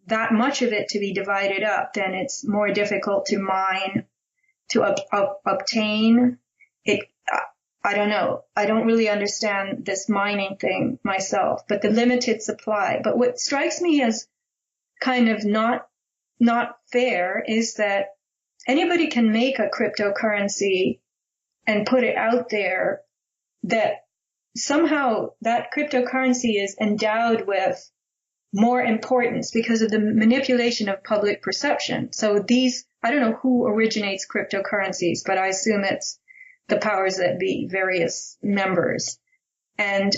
that much of it to be divided up, then it's more difficult to mine, to obtain it. I don't know. I don't really understand this mining thing myself, but the limited supply. But what strikes me as kind of not fair is that anybody can make a cryptocurrency and put it out there, that somehow that cryptocurrency is endowed with more importance because of the manipulation of public perception. So I don't know who originates cryptocurrencies, but I assume it's the powers that be, various members. And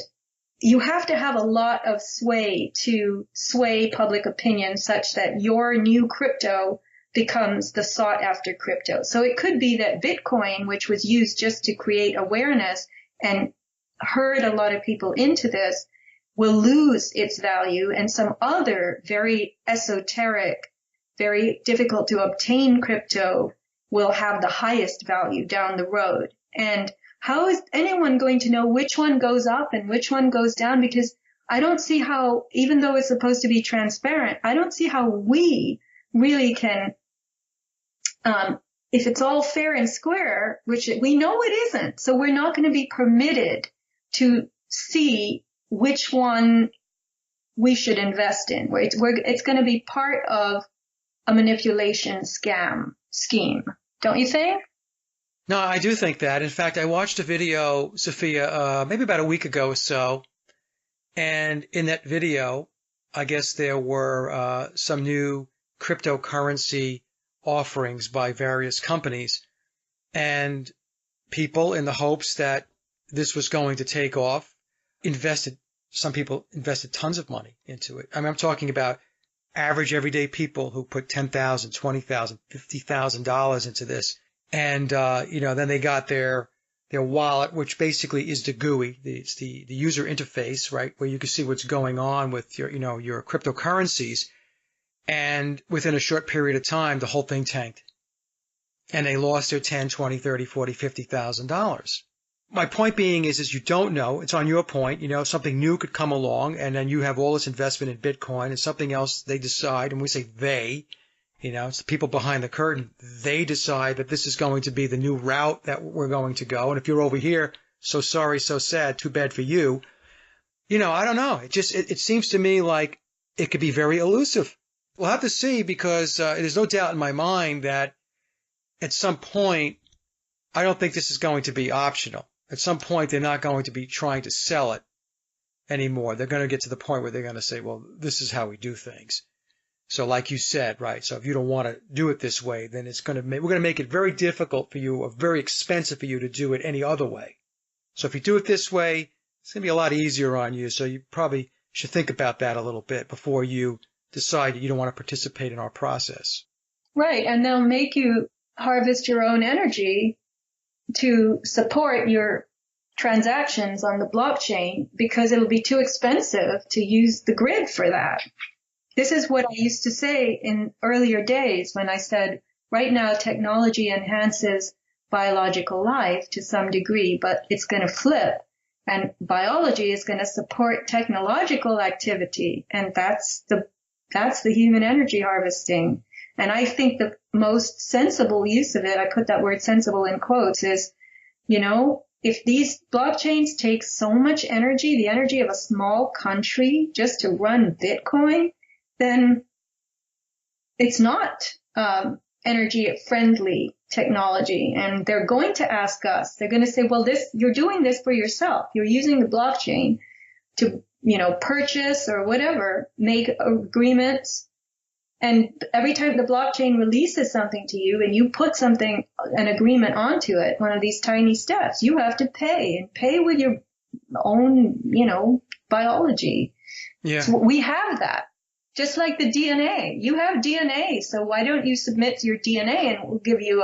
you have to have a lot of sway to sway public opinion such that your new crypto becomes the sought after crypto. So it could be that Bitcoin, which was used just to create awareness and herd a lot of people into this, will lose its value, and some other very esoteric, very difficult to obtain crypto will have the highest value down the road. And how is anyone going to know which one goes up and which one goes down? Because I don't see how, even though it's supposed to be transparent, I don't see how we really can, if it's all fair and square, which we know it isn't. So we're not going to be permitted to see which one we should invest in. It's going to be part of a manipulation scheme. Don't you think? No, I do think that. In fact, I watched a video, Sophia, maybe about a week ago or so, and in that video, I guess there were some new cryptocurrency offerings by various companies, and people, in the hopes that this was going to take off, invested. Some people invested tons of money into it. I mean, I'm talking about average everyday people who put $10,000, $20,000, $50,000 into this. And, then they got their wallet, which basically is the GUI. It's the user interface, right? Where you can see what's going on with your cryptocurrencies. And within a short period of time, the whole thing tanked. And they lost their 10, 20, 30, 40, $50,000. My point being is you don't know. It's on your point. Something new could come along, and then you have all this investment in Bitcoin, and something else they decide, and we say they, it's the people behind the curtain. They decide that this is going to be the new route that we're going to go. And if you're over here, so sorry, so sad, too bad for you. I don't know. It seems to me like it could be very elusive. We'll have to see, because there's no doubt in my mind that at some point, I don't think this is going to be optional. At some point, they're not going to be trying to sell it anymore. They're going to get to the point where they're going to say, well, this is how we do things. So like you said, right, so if you don't want to do it this way, then we're going to make it very difficult for you, or very expensive for you to do it any other way. So if you do it this way, it's going to be a lot easier on you. So you probably should think about that a little bit before you decide that you don't want to participate in our process. Right, and they'll make you harvest your own energy to support your transactions on the blockchain, because it'll be too expensive to use the grid for that. This is what I used to say in earlier days when I said, right now technology enhances biological life to some degree, but it's going to flip, and biology is going to support technological activity, and that's the human energy harvesting. And I think the most sensible use of it, I put that word sensible in quotes, is, if these blockchains take so much energy, the energy of a small country, just to run Bitcoin, then it's not energy-friendly technology. And they're going to ask us, they're going to say, well, you're doing this for yourself. You're using the blockchain to, purchase or whatever, make agreements. And every time the blockchain releases something to you and you put an agreement onto it, one of these tiny steps, you have to pay, and pay with your own, biology. Yeah. So we have that. Just like the DNA. You have DNA, so why don't you submit your DNA and we'll give you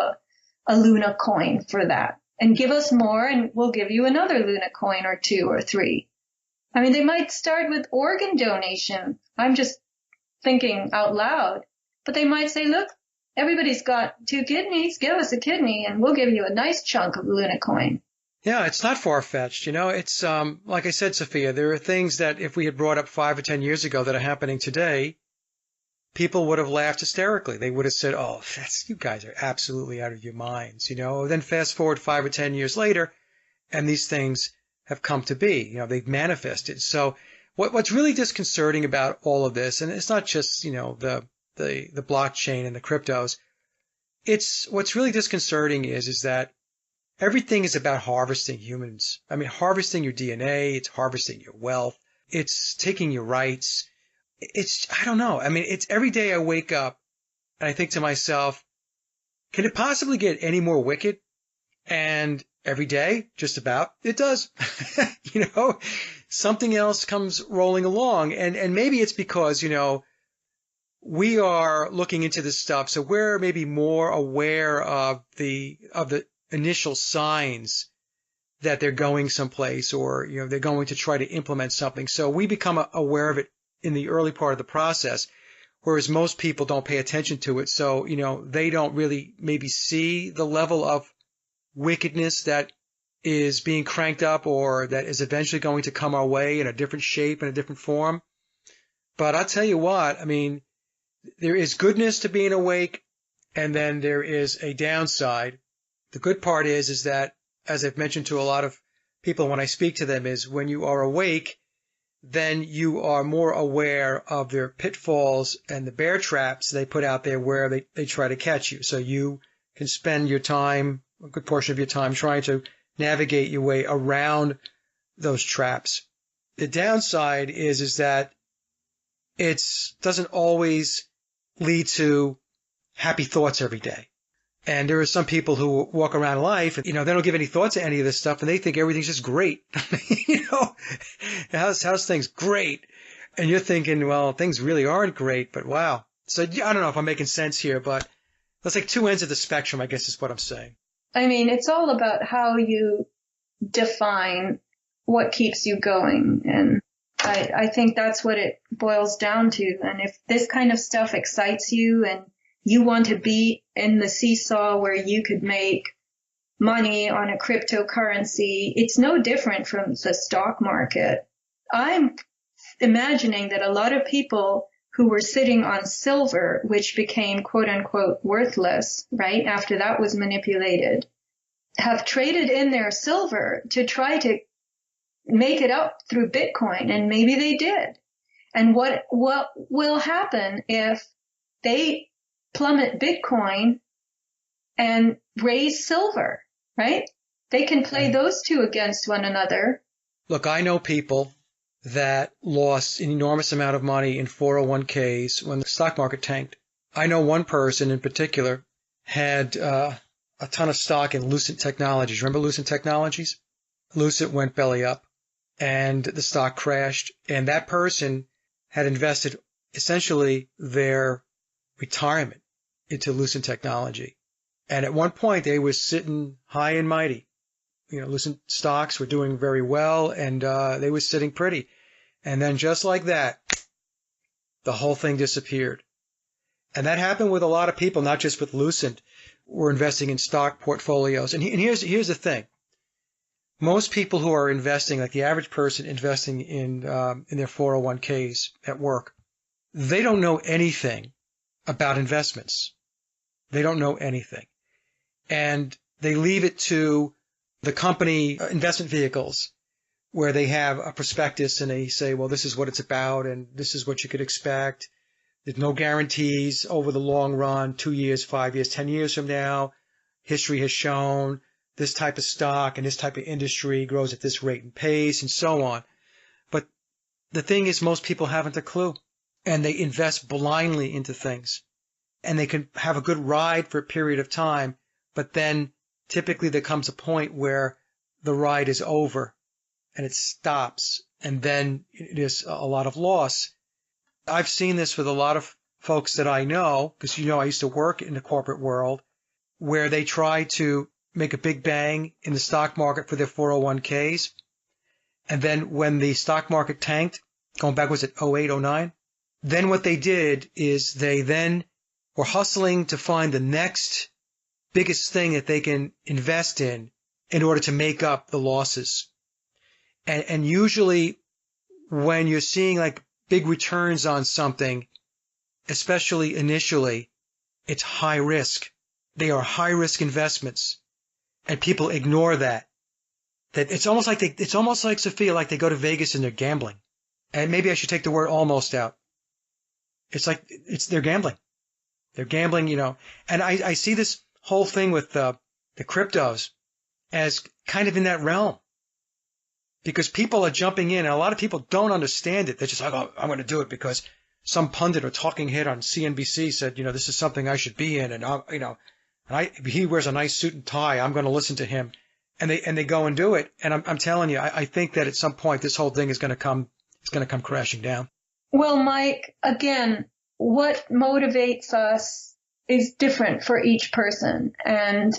a Luna coin for that. And give us more and we'll give you another Luna coin or 2 or 3. I mean, they might start with organ donation. I'm just thinking out loud. But they might say, look, everybody's got 2 kidneys. Give us a kidney and we'll give you a nice chunk of Luna coin. Yeah, it's not far-fetched. It's like I said, Sophia, there are things that if we had brought up 5 or 10 years ago that are happening today, people would have laughed hysterically. They would have said, oh, you guys are absolutely out of your minds, Then fast forward 5 or 10 years later, and these things have come to be. They've manifested. So what's really disconcerting about all of this, and it's not just, the blockchain and the cryptos, what's really disconcerting is that everything is about harvesting humans. I mean, harvesting your DNA, it's harvesting your wealth, it's taking your rights. I don't know. I mean, it's every day I wake up and I think to myself, can it possibly get any more wicked? And every day, just about, it does. Something else comes rolling along. And maybe it's because, we are looking into this stuff, so we're maybe more aware of the initial signs that they're going someplace, or they're going to try to implement something. So we become aware of it in the early part of the process, whereas most people don't pay attention to it. So they don't really maybe see the level of wickedness that is being cranked up, or that is eventually going to come our way in a different shape and a different form. But I'll tell you what, I mean, there is goodness to being awake, and then there is a downside. The good part is that, as I've mentioned to a lot of people when I speak to them, is when you are awake, then you are more aware of their pitfalls and the bear traps they put out there where they try to catch you. So you can spend your time a good portion of your time trying to navigate your way around those traps. The downside is that it doesn't always lead to happy thoughts every day. And there are some people who walk around life and, they don't give any thought to any of this stuff and they think everything's just great. How's things great? And you're thinking, well, things really aren't great, but wow. So I don't know if I'm making sense here, but that's like two ends of the spectrum, I guess is what I'm saying. I mean, it's all about how you define what keeps you going. And I think that's what it boils down to. And if this kind of stuff excites you and you want to be in the seesaw where you could make money on a cryptocurrency, it's no different from the stock market. I'm imagining that a lot of people who were sitting on silver, which became quote unquote worthless, right, after that was manipulated, have traded in their silver to try to make it up through Bitcoin. And maybe they did. And what will happen if they plummet Bitcoin and raise silver, right? They can play those two against one another. Look, I know people that lost an enormous amount of money in 401ks when the stock market tanked. I know one person in particular had a ton of stock in Lucent Technologies. Remember Lucent Technologies? Lucent went belly up and the stock crashed. And that person had invested essentially their retirement into Lucent Technology. And at one point, they were sitting high and mighty. Lucent stocks were doing very well, and they were sitting pretty. And then just like that, the whole thing disappeared. And that happened with a lot of people, not just with Lucent, who were investing in stock portfolios. And here's the thing. Most people who are investing, like the average person investing in their 401ks at work, they don't know anything about investments. They don't know anything. And they leave it to the company investment vehicles where they have a prospectus and they say, well, this is what it's about and this is what you could expect. There's no guarantees over the long run, 2 years, 5 years, 10 years from now. History has shown this type of stock and this type of industry grows at this rate and pace and so on. But the thing is, most people haven't a clue and they invest blindly into things. And they can have a good ride for a period of time, but then typically there comes a point where the ride is over and it stops, and then there's a lot of loss. I've seen this with a lot of folks that I know, because I used to work in the corporate world, where they try to make a big bang in the stock market for their 401ks, and then when the stock market tanked, going back, was it 08, 09? Then what they did is they then were hustling to find the next biggest thing that they can invest in order to make up the losses. And usually when you're seeing like big returns on something, especially initially, it's high risk. They are high risk investments. And people ignore that. That it's almost like Sofia, like they go to Vegas and they're gambling. And maybe I should take the word almost out. They're gambling. They're gambling, and I see this whole thing with the cryptos as kind of in that realm because people are jumping in and a lot of people don't understand it. They're just like, oh, I'm going to do it because some pundit or talking head on CNBC said, this is something I should be in. And he wears a nice suit and tie. I'm going to listen to him. And they go and do it. And I'm telling you, I think that at some point this whole thing is going to come crashing down. Well, Mike, again, what motivates us is different for each person. And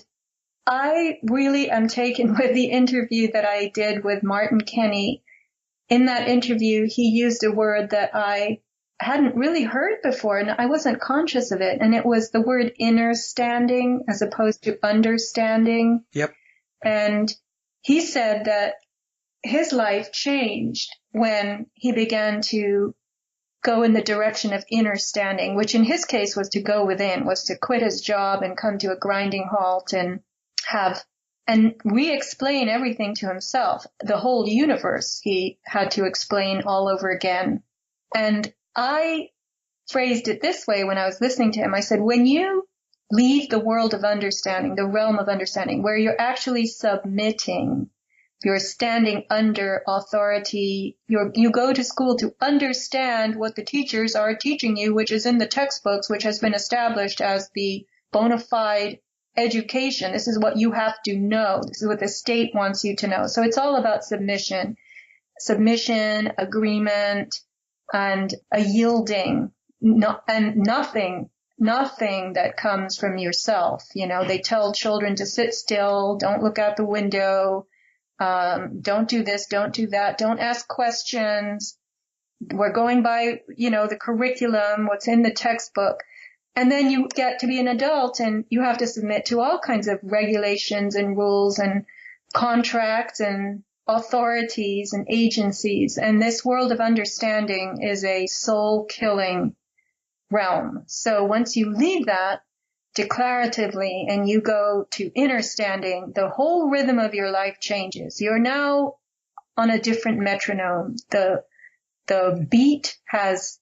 I really am taken with the interview that I did with Martin Kenny. In that interview, he used a word that I hadn't really heard before, and I wasn't conscious of it. And it was the word inner standing as opposed to understanding. Yep. And he said that his life changed when he began to go in the direction of inner standing, which in his case was to go within, was to quit his job and come to a grinding halt and re-explain everything to himself. The whole universe he had to explain all over again. And I phrased it this way when I was listening to him. I said, when you leave the world of understanding, the realm of understanding, where you're actually submitting. You're standing under authority. You go to school to understand what the teachers are teaching you, which is in the textbooks, which has been established as the bona fide education. This is what you have to know. This is what the state wants you to know. So it's all about submission, agreement, and a yielding, and nothing that comes from yourself. They tell children to sit still, don't look out the window, don't do this, don't do that, don't ask questions. We're going by, the curriculum, what's in the textbook. And then you get to be an adult and you have to submit to all kinds of regulations and rules and contracts and authorities and agencies. And this world of understanding is a soul-killing realm. So once you leave that declaratively and you go to inner standing, the whole rhythm of your life changes. You're now on a different metronome. The beat has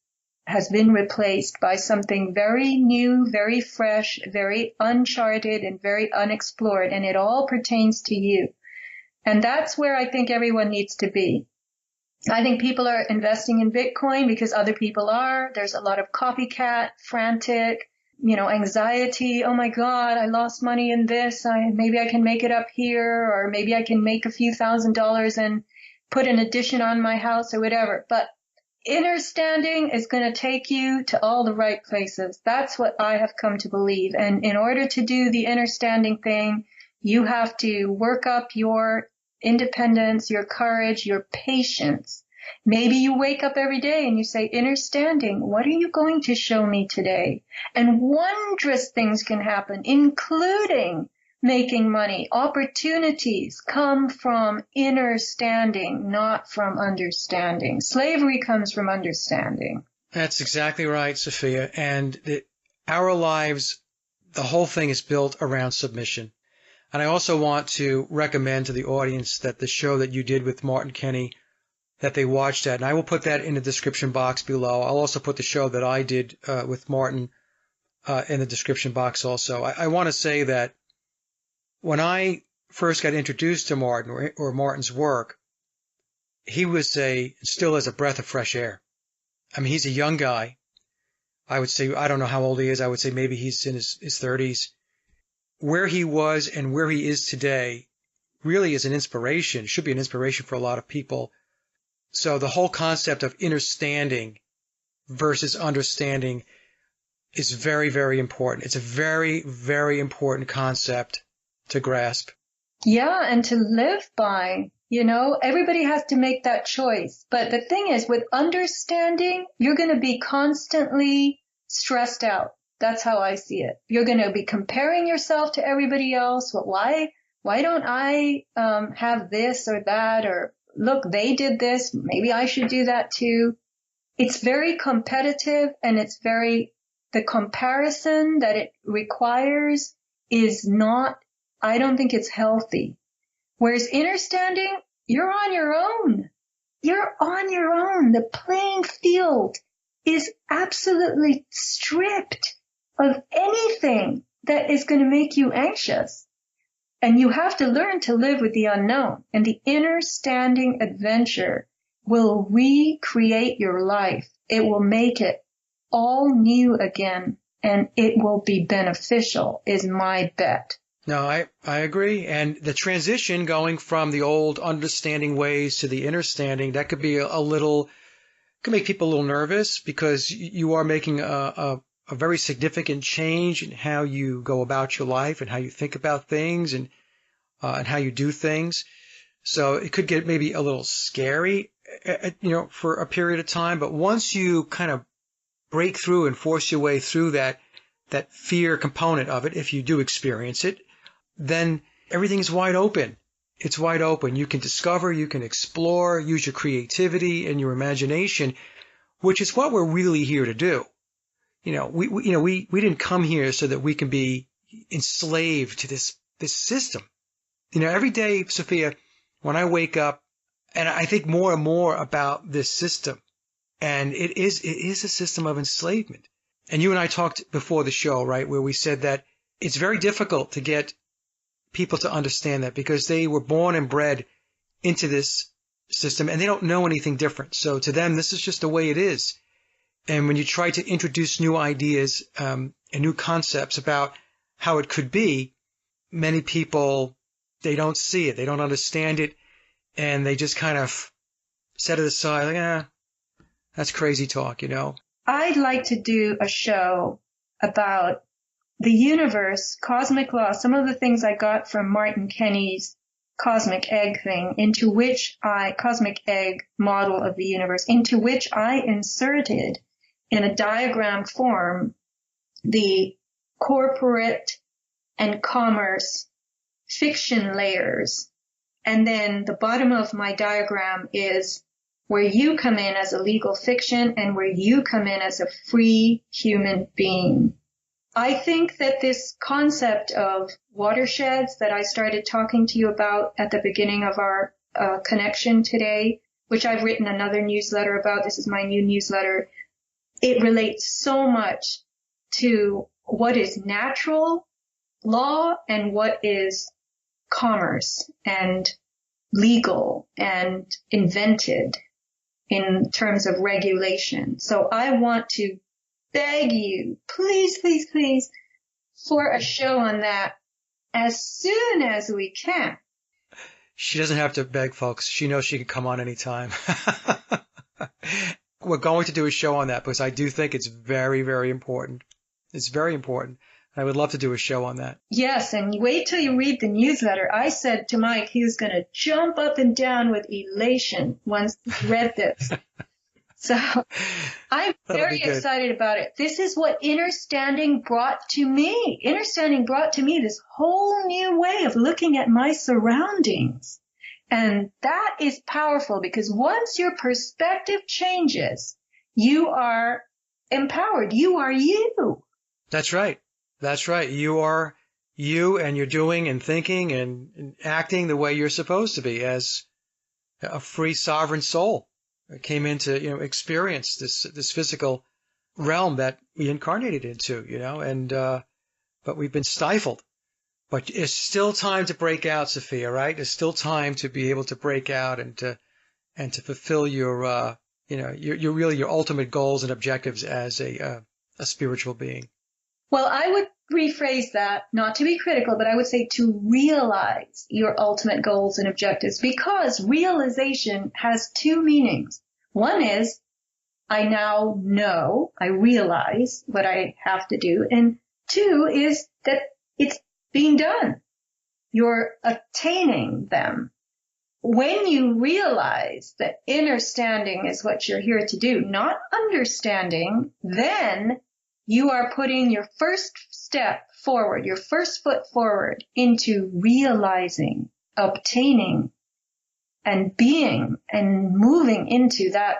been replaced by something very new, very fresh, very uncharted, and very unexplored, and it all pertains to you. And that's where I think everyone needs to be. I think people are investing in Bitcoin because other people are. There's a lot of copycat, frantic, anxiety. Oh my God, I lost money in this. Maybe I can make it up here, or maybe I can make a few $1,000s and put an addition on my house or whatever. But inner standing is going to take you to all the right places. That's what I have come to believe. And in order to do the inner standing thing, you have to work up your independence, your courage, your patience. Maybe you wake up every day and you say, inner standing, what are you going to show me today? And wondrous things can happen, including making money. Opportunities come from inner standing, not from understanding. Slavery comes from understanding. That's exactly right, Sofia. And our lives, the whole thing is built around submission. And I also want to recommend to the audience that the show that you did with Martin Kenny, that they watch that. And I will put that in the description box below. I'll also put the show that I did with Martin in the description box also. I want to say that when I first got introduced to Martin or Martin's work, he was still is a breath of fresh air. I mean, he's a young guy. I would say, I don't know how old he is. I would say maybe he's in his 30s. Where he was and where he is today really is an inspiration, should be an inspiration for a lot of people. So the whole concept of understanding versus understanding is very, very important. It's a very, very important concept to grasp. Yeah, and to live by. Everybody has to make that choice. But the thing is, with understanding, you're going to be constantly stressed out. That's how I see it. You're going to be comparing yourself to everybody else. Well, why don't I have this or that? Or look, they did this. Maybe I should do that too. It's very competitive, and the comparison that it requires is not, I don't think it's healthy. Whereas inner standing, you're on your own. You're on your own. The playing field is absolutely stripped of anything that is going to make you anxious. And you have to learn to live with the unknown. And the inner standing adventure will recreate your life. It will make it all new again, and it will be beneficial, is my bet. No, I agree. And the transition going from the old understanding ways to the inner standing, that could be could make people a little nervous, because you are making a very significant change in how you go about your life and how you think about things and how you do things. So it could get maybe a little scary, for a period of time. But once you kind of break through and force your way through that fear component of it, if you do experience it, then everything's wide open. It's wide open. You can discover, you can explore, use your creativity and your imagination, which is what we're really here to do. We didn't come here so that we can be enslaved to this system. Every day, Sofia, when I wake up, and I think more and more about this system, and it is a system of enslavement. And you and I talked before the show, right, where we said that it's very difficult to get people to understand that because they were born and bred into this system and they don't know anything different. So to them, this is just the way it is. And when you try to introduce new ideas and new concepts about how it could be, many people, they don't see it, they don't understand it, and they just kind of set it aside, like, that's crazy talk, I'd like to do a show about the universe, cosmic law, some of the things I got from Martin Kenny's cosmic egg thing, cosmic egg model of the universe, into which I inserted in a diagram form the corporate and commerce fiction layers. And then the bottom of my diagram is where you come in as a legal fiction and where you come in as a free human being. I think that this concept of watersheds that I started talking to you about at the beginning of our connection today, which I've written another newsletter about, this is my new newsletter, it relates so much to what is natural law and what is commerce and legal and invented in terms of regulation. So I want to beg you, please, please, please, for a show on that as soon as we can. She doesn't have to beg, folks. She knows she can come on anytime. We're going to do a show on that because I do think it's very, very important. It's very important. I would love to do a show on that. Yes, and wait till you read the newsletter. I said to Mike he was going to jump up and down with elation once he read this. So I'm very excited about it. This is what Innerstanding brought to me. Innerstanding brought to me this whole new way of looking at my surroundings. And that is powerful because once your perspective changes, you are empowered. You are you. That's right. That's right. You are you, and you're doing and thinking and acting the way you're supposed to be as a free sovereign soul. Came into, experience this physical realm that we incarnated into, and, but we've been stifled. But it's still time to break out, Sofia, right? There's still time to be able to break out and to fulfill your, your ultimate goals and objectives as a spiritual being. Well, I would rephrase that, not to be critical, but I would say to realize your ultimate goals and objectives, because realization has two meanings. One is I now know, I realize what I have to do. And two is that it's being done. You're attaining them. When you realize that understanding is what you're here to do, not understanding, then you are putting your first step forward, your first foot forward into realizing, obtaining, and being and moving into that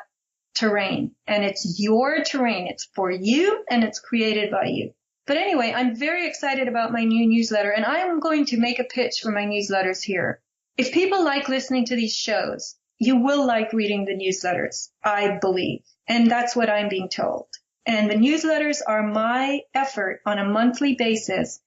terrain. And it's your terrain. It's for you and it's created by you. But anyway, I'm very excited about my new newsletter, and I'm going to make a pitch for my newsletters here. If people like listening to these shows, you will like reading the newsletters, I believe. And that's what I'm being told. And the newsletters are my effort on a monthly basis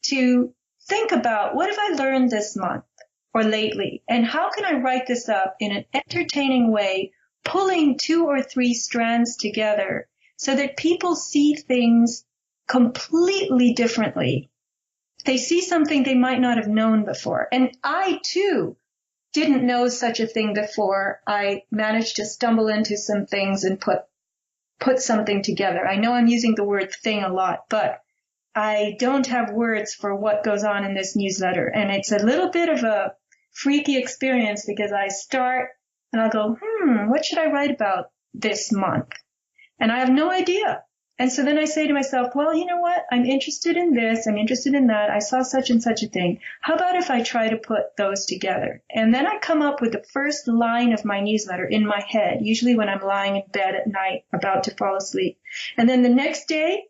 to think about what have I learned this month or lately, and how can I write this up in an entertaining way, pulling 2 or 3 strands together so that people see things completely differently. They see something they might not have known before. And I, too, didn't know such a thing before. I managed to stumble into some things and put something together. I know I'm using the word thing a lot, but I don't have words for what goes on in this newsletter. And it's a little bit of a freaky experience because I start and I'll go, what should I write about this month? And I have no idea. And so then I say to myself, well, you know what? I'm interested in this. I'm interested in that. I saw such and such a thing. How about if I try to put those together? And then I come up with the first line of my newsletter in my head, usually when I'm lying in bed at night about to fall asleep. And then the next day,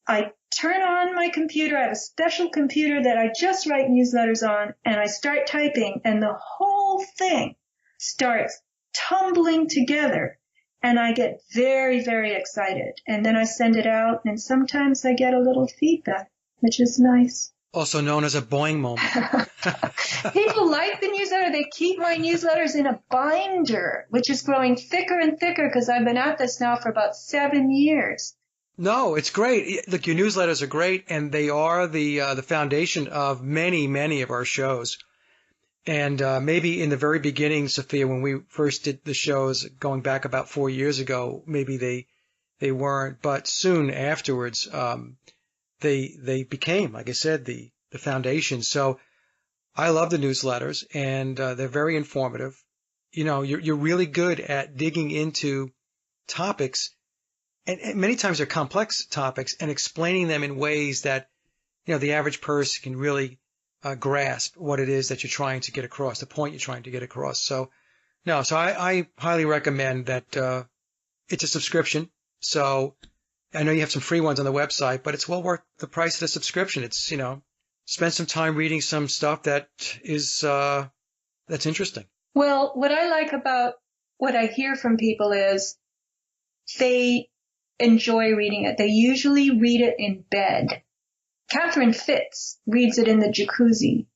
I turn on my computer. I have a special computer that I just write newsletters on, and I start typing, and the whole thing starts tumbling together. And I get very, very excited. And then I send it out, and sometimes I get a little feedback, which is nice. Also known as a boing moment. People like the newsletter. They keep my newsletters in a binder, which is growing thicker and thicker because I've been at this now for about 7 years. No, it's great. Look, your newsletters are great, and they are the foundation of many, many of our shows. And maybe in the very beginning, Sophia, when we first did the shows going back about 4 years ago, maybe they weren't, but soon afterwards, they became, like I said, the foundation. So I love the newsletters, and they're very informative. You know, you're really good at digging into topics, and many times they're complex topics, and explaining them in ways that, you know, the average person can really grasp what it is that you're trying to get across, the point you're trying to get across. So, no, so I highly recommend that it's a subscription. So I know you have some free ones on the website, but it's well worth the price of the subscription. It's, you know, spend some time reading some stuff that is that's interesting. Well, what I like about what I hear from people is they enjoy reading it. They usually read it in bed. Catherine Fitz reads it in the jacuzzi.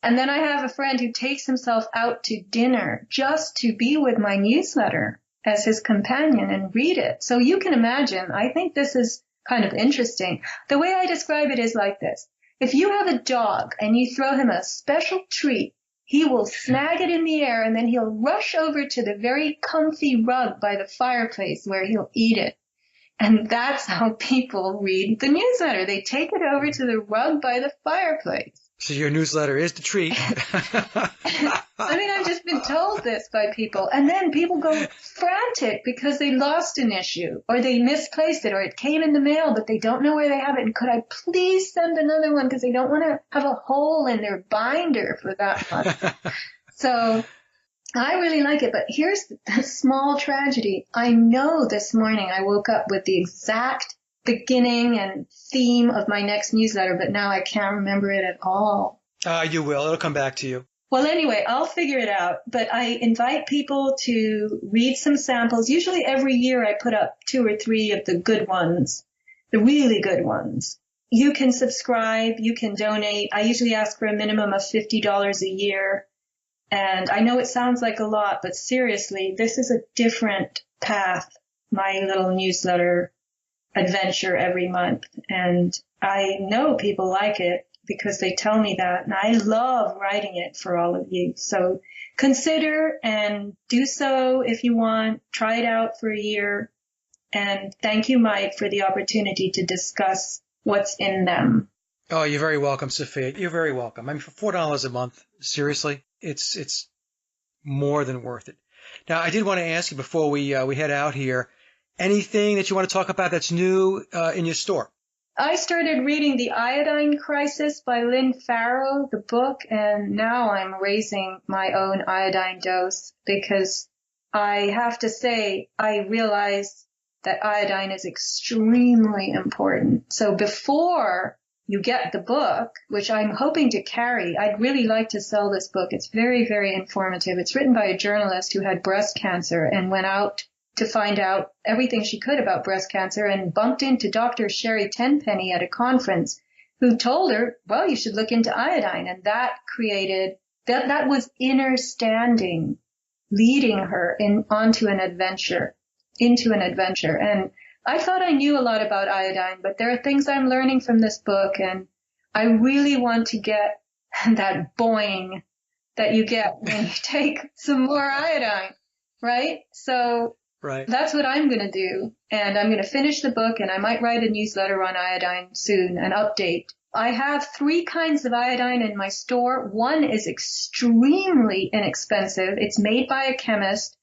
And then I have a friend who takes himself out to dinner just to be with my newsletter as his companion and read it. So you can imagine, I think this is kind of interesting. The way I describe it is like this. If you have a dog and you throw him a special treat, he will snag it in the air and then he'll rush over to the very comfy rug by the fireplace where he'll eat it. And that's how people read the newsletter. They take it over to the rug by the fireplace. So your newsletter is the treat. I mean, I've just been told this by people. And then people go frantic because they lost an issue or they misplaced it or it came in the mail, but they don't know where they have it. And could I please send another one because they don't want to have a hole in their binder for that one. So I really like it, but here's the small tragedy. I know this morning I woke up with the exact beginning and theme of my next newsletter, but now I can't remember it at all. You will. It'll come back to you. Well, anyway, I'll figure it out, but I invite people to read some samples. Usually every year I put up 2 or 3 of the good ones, the really good ones. You can subscribe, you can donate. I usually ask for a minimum of $50 a year. And I know it sounds like a lot, but seriously, this is a different path, my little newsletter adventure every month. And I know people like it because they tell me that. And I love writing it for all of you. So consider and do so if you want. Try it out for a year. And thank you, Mike, for the opportunity to discuss what's in them. Oh, you're very welcome, Sophia. You're very welcome. I mean, for $4 a month, seriously, it's more than worth it. Now, I did want to ask you before we head out here, anything that you want to talk about that's new in your store? I started reading The Iodine Crisis by Lynn Farrow, the book, and now I'm raising my own iodine dose because I have to say I realize that iodine is extremely important. So before you get the book, which I'm hoping to carry, I'd really like to sell this book. It's very, very informative. It's written by a journalist who had breast cancer and went out to find out everything she could about breast cancer and bumped into Dr. Sherry Tenpenny at a conference who told her, well, you should look into iodine. And that created, that was inner standing, leading her into an adventure. And I thought I knew a lot about iodine, but there are things I'm learning from this book, and I really want to get that boing that you get when you take some more iodine, right? So right. That's what I'm going to do, and I'm going to finish the book, and I might write a newsletter on iodine soon, an update. I have 3 kinds of iodine in my store. One is extremely inexpensive. It's made by a chemist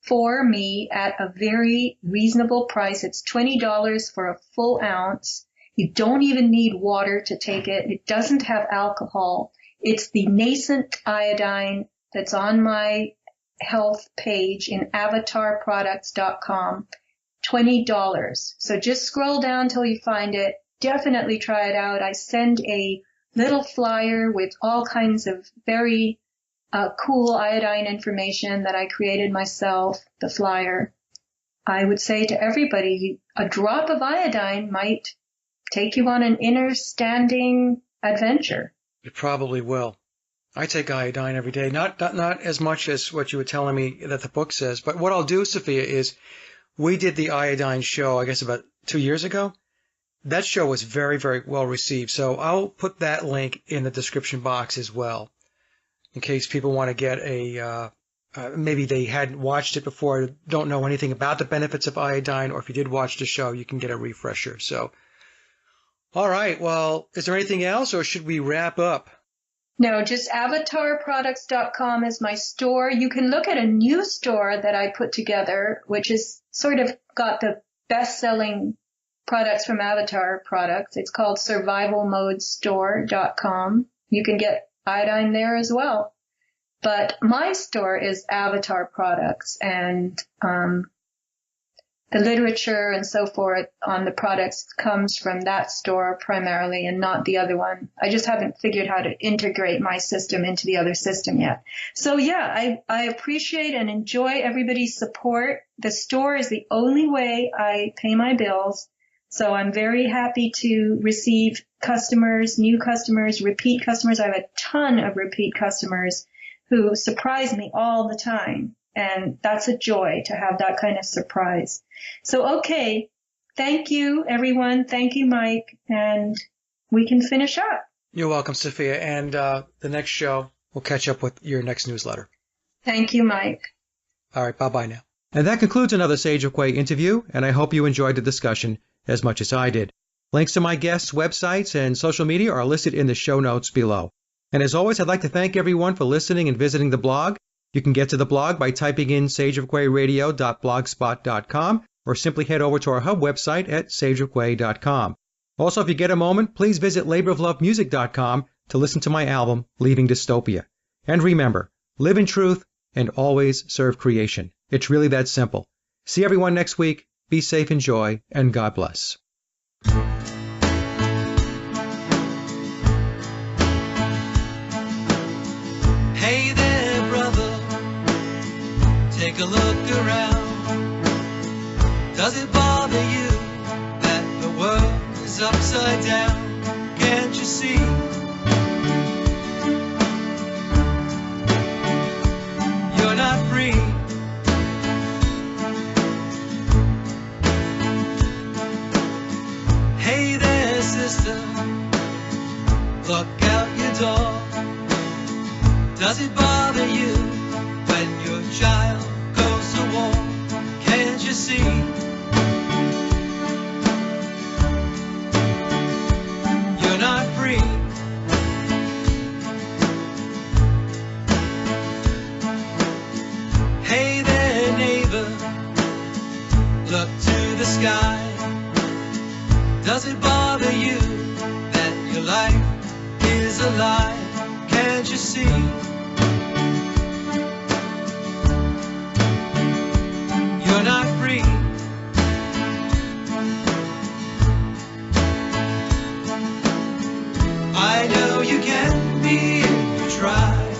for me at a very reasonable price. It's $20 for a full ounce. You don't even need water to take it. It doesn't have alcohol. It's the nascent iodine that's on my health page in avatarproducts.com. $20. So just scroll down till you find it. Definitely try it out. I send a little flyer with all kinds of very cool iodine information that I created myself, the flyer. I would say to everybody, a drop of iodine might take you on an inner standing adventure. It probably will. I take iodine every day, not as much as what you were telling me that the book says. But what I'll do, Sophia, is we did the iodine show, I guess, about 2 years ago. That show was very, very well received. So I'll put that link in the description box as well, in case people want to get maybe they hadn't watched it before, don't know anything about the benefits of iodine, or if you did watch the show, you can get a refresher. So, all right. Well, is there anything else, or should we wrap up? No, just avatarproducts.com is my store. You can look at a new store that I put together, which is sort of got the best-selling products from Avatar Products. It's called survivalmodestore.com. You can get iodine there as well. But my store is Avatar Products, and the literature and so forth on the products comes from that store primarily and not the other one. I just haven't figured how to integrate my system into the other system yet. So yeah, I appreciate and enjoy everybody's support. The store is the only way I pay my bills. So I'm very happy to receive customers, new customers, repeat customers. I have a ton of repeat customers who surprise me all the time. And that's a joy to have that kind of surprise. So, okay. Thank you, everyone. Thank you, Mike. And we can finish up. You're welcome, Sophia. And the next show, we'll catch up with your next newsletter. Thank you, Mike. All right. Bye-bye now. And that concludes another Sage of Quay interview. And I hope you enjoyed the discussion as much as I did. Links to my guests' websites and social media are listed in the show notes below. And as always, I'd like to thank everyone for listening and visiting the blog. You can get to the blog by typing in sageofquayradio.blogspot.com or simply head over to our hub website at sageofquay.com. Also, if you get a moment, please visit laboroflovemusic.com to listen to my album, Leaving Dystopia. And remember, live in truth and always serve creation. It's really that simple. See everyone next week. Be safe, enjoy, and God bless. Hey there, brother, take a look around. Does it bother you that the world is upside down? Can't you see? You're not free. Hey there, sister, look out your door. Does it bother you when your child goes to war? Can't you see? You're not free. Hey there, neighbor, look to the sky. Does it bother you that your life is a lie? Can't you see? You're not free. I know you can be if you try.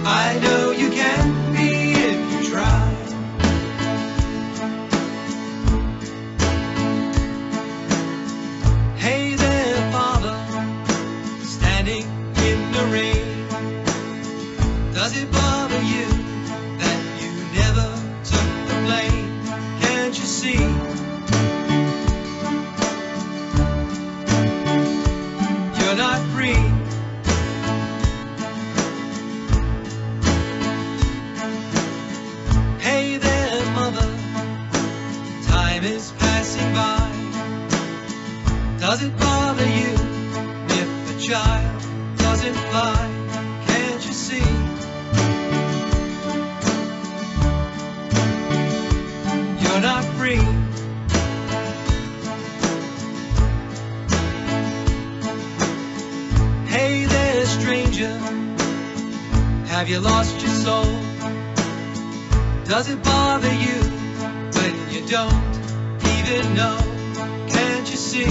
I know you can be if you try. Hey there, Father, standing in the rain. Does it bother you that you never took the blame? Can't you see? You're not free. Hey there, mother, time is passing by. Does it bother you if the child doesn't fly? Can't you see? You're not free. Hey there, stranger, have you lost your soul? Does it bother you when you don't even know? Can't you see?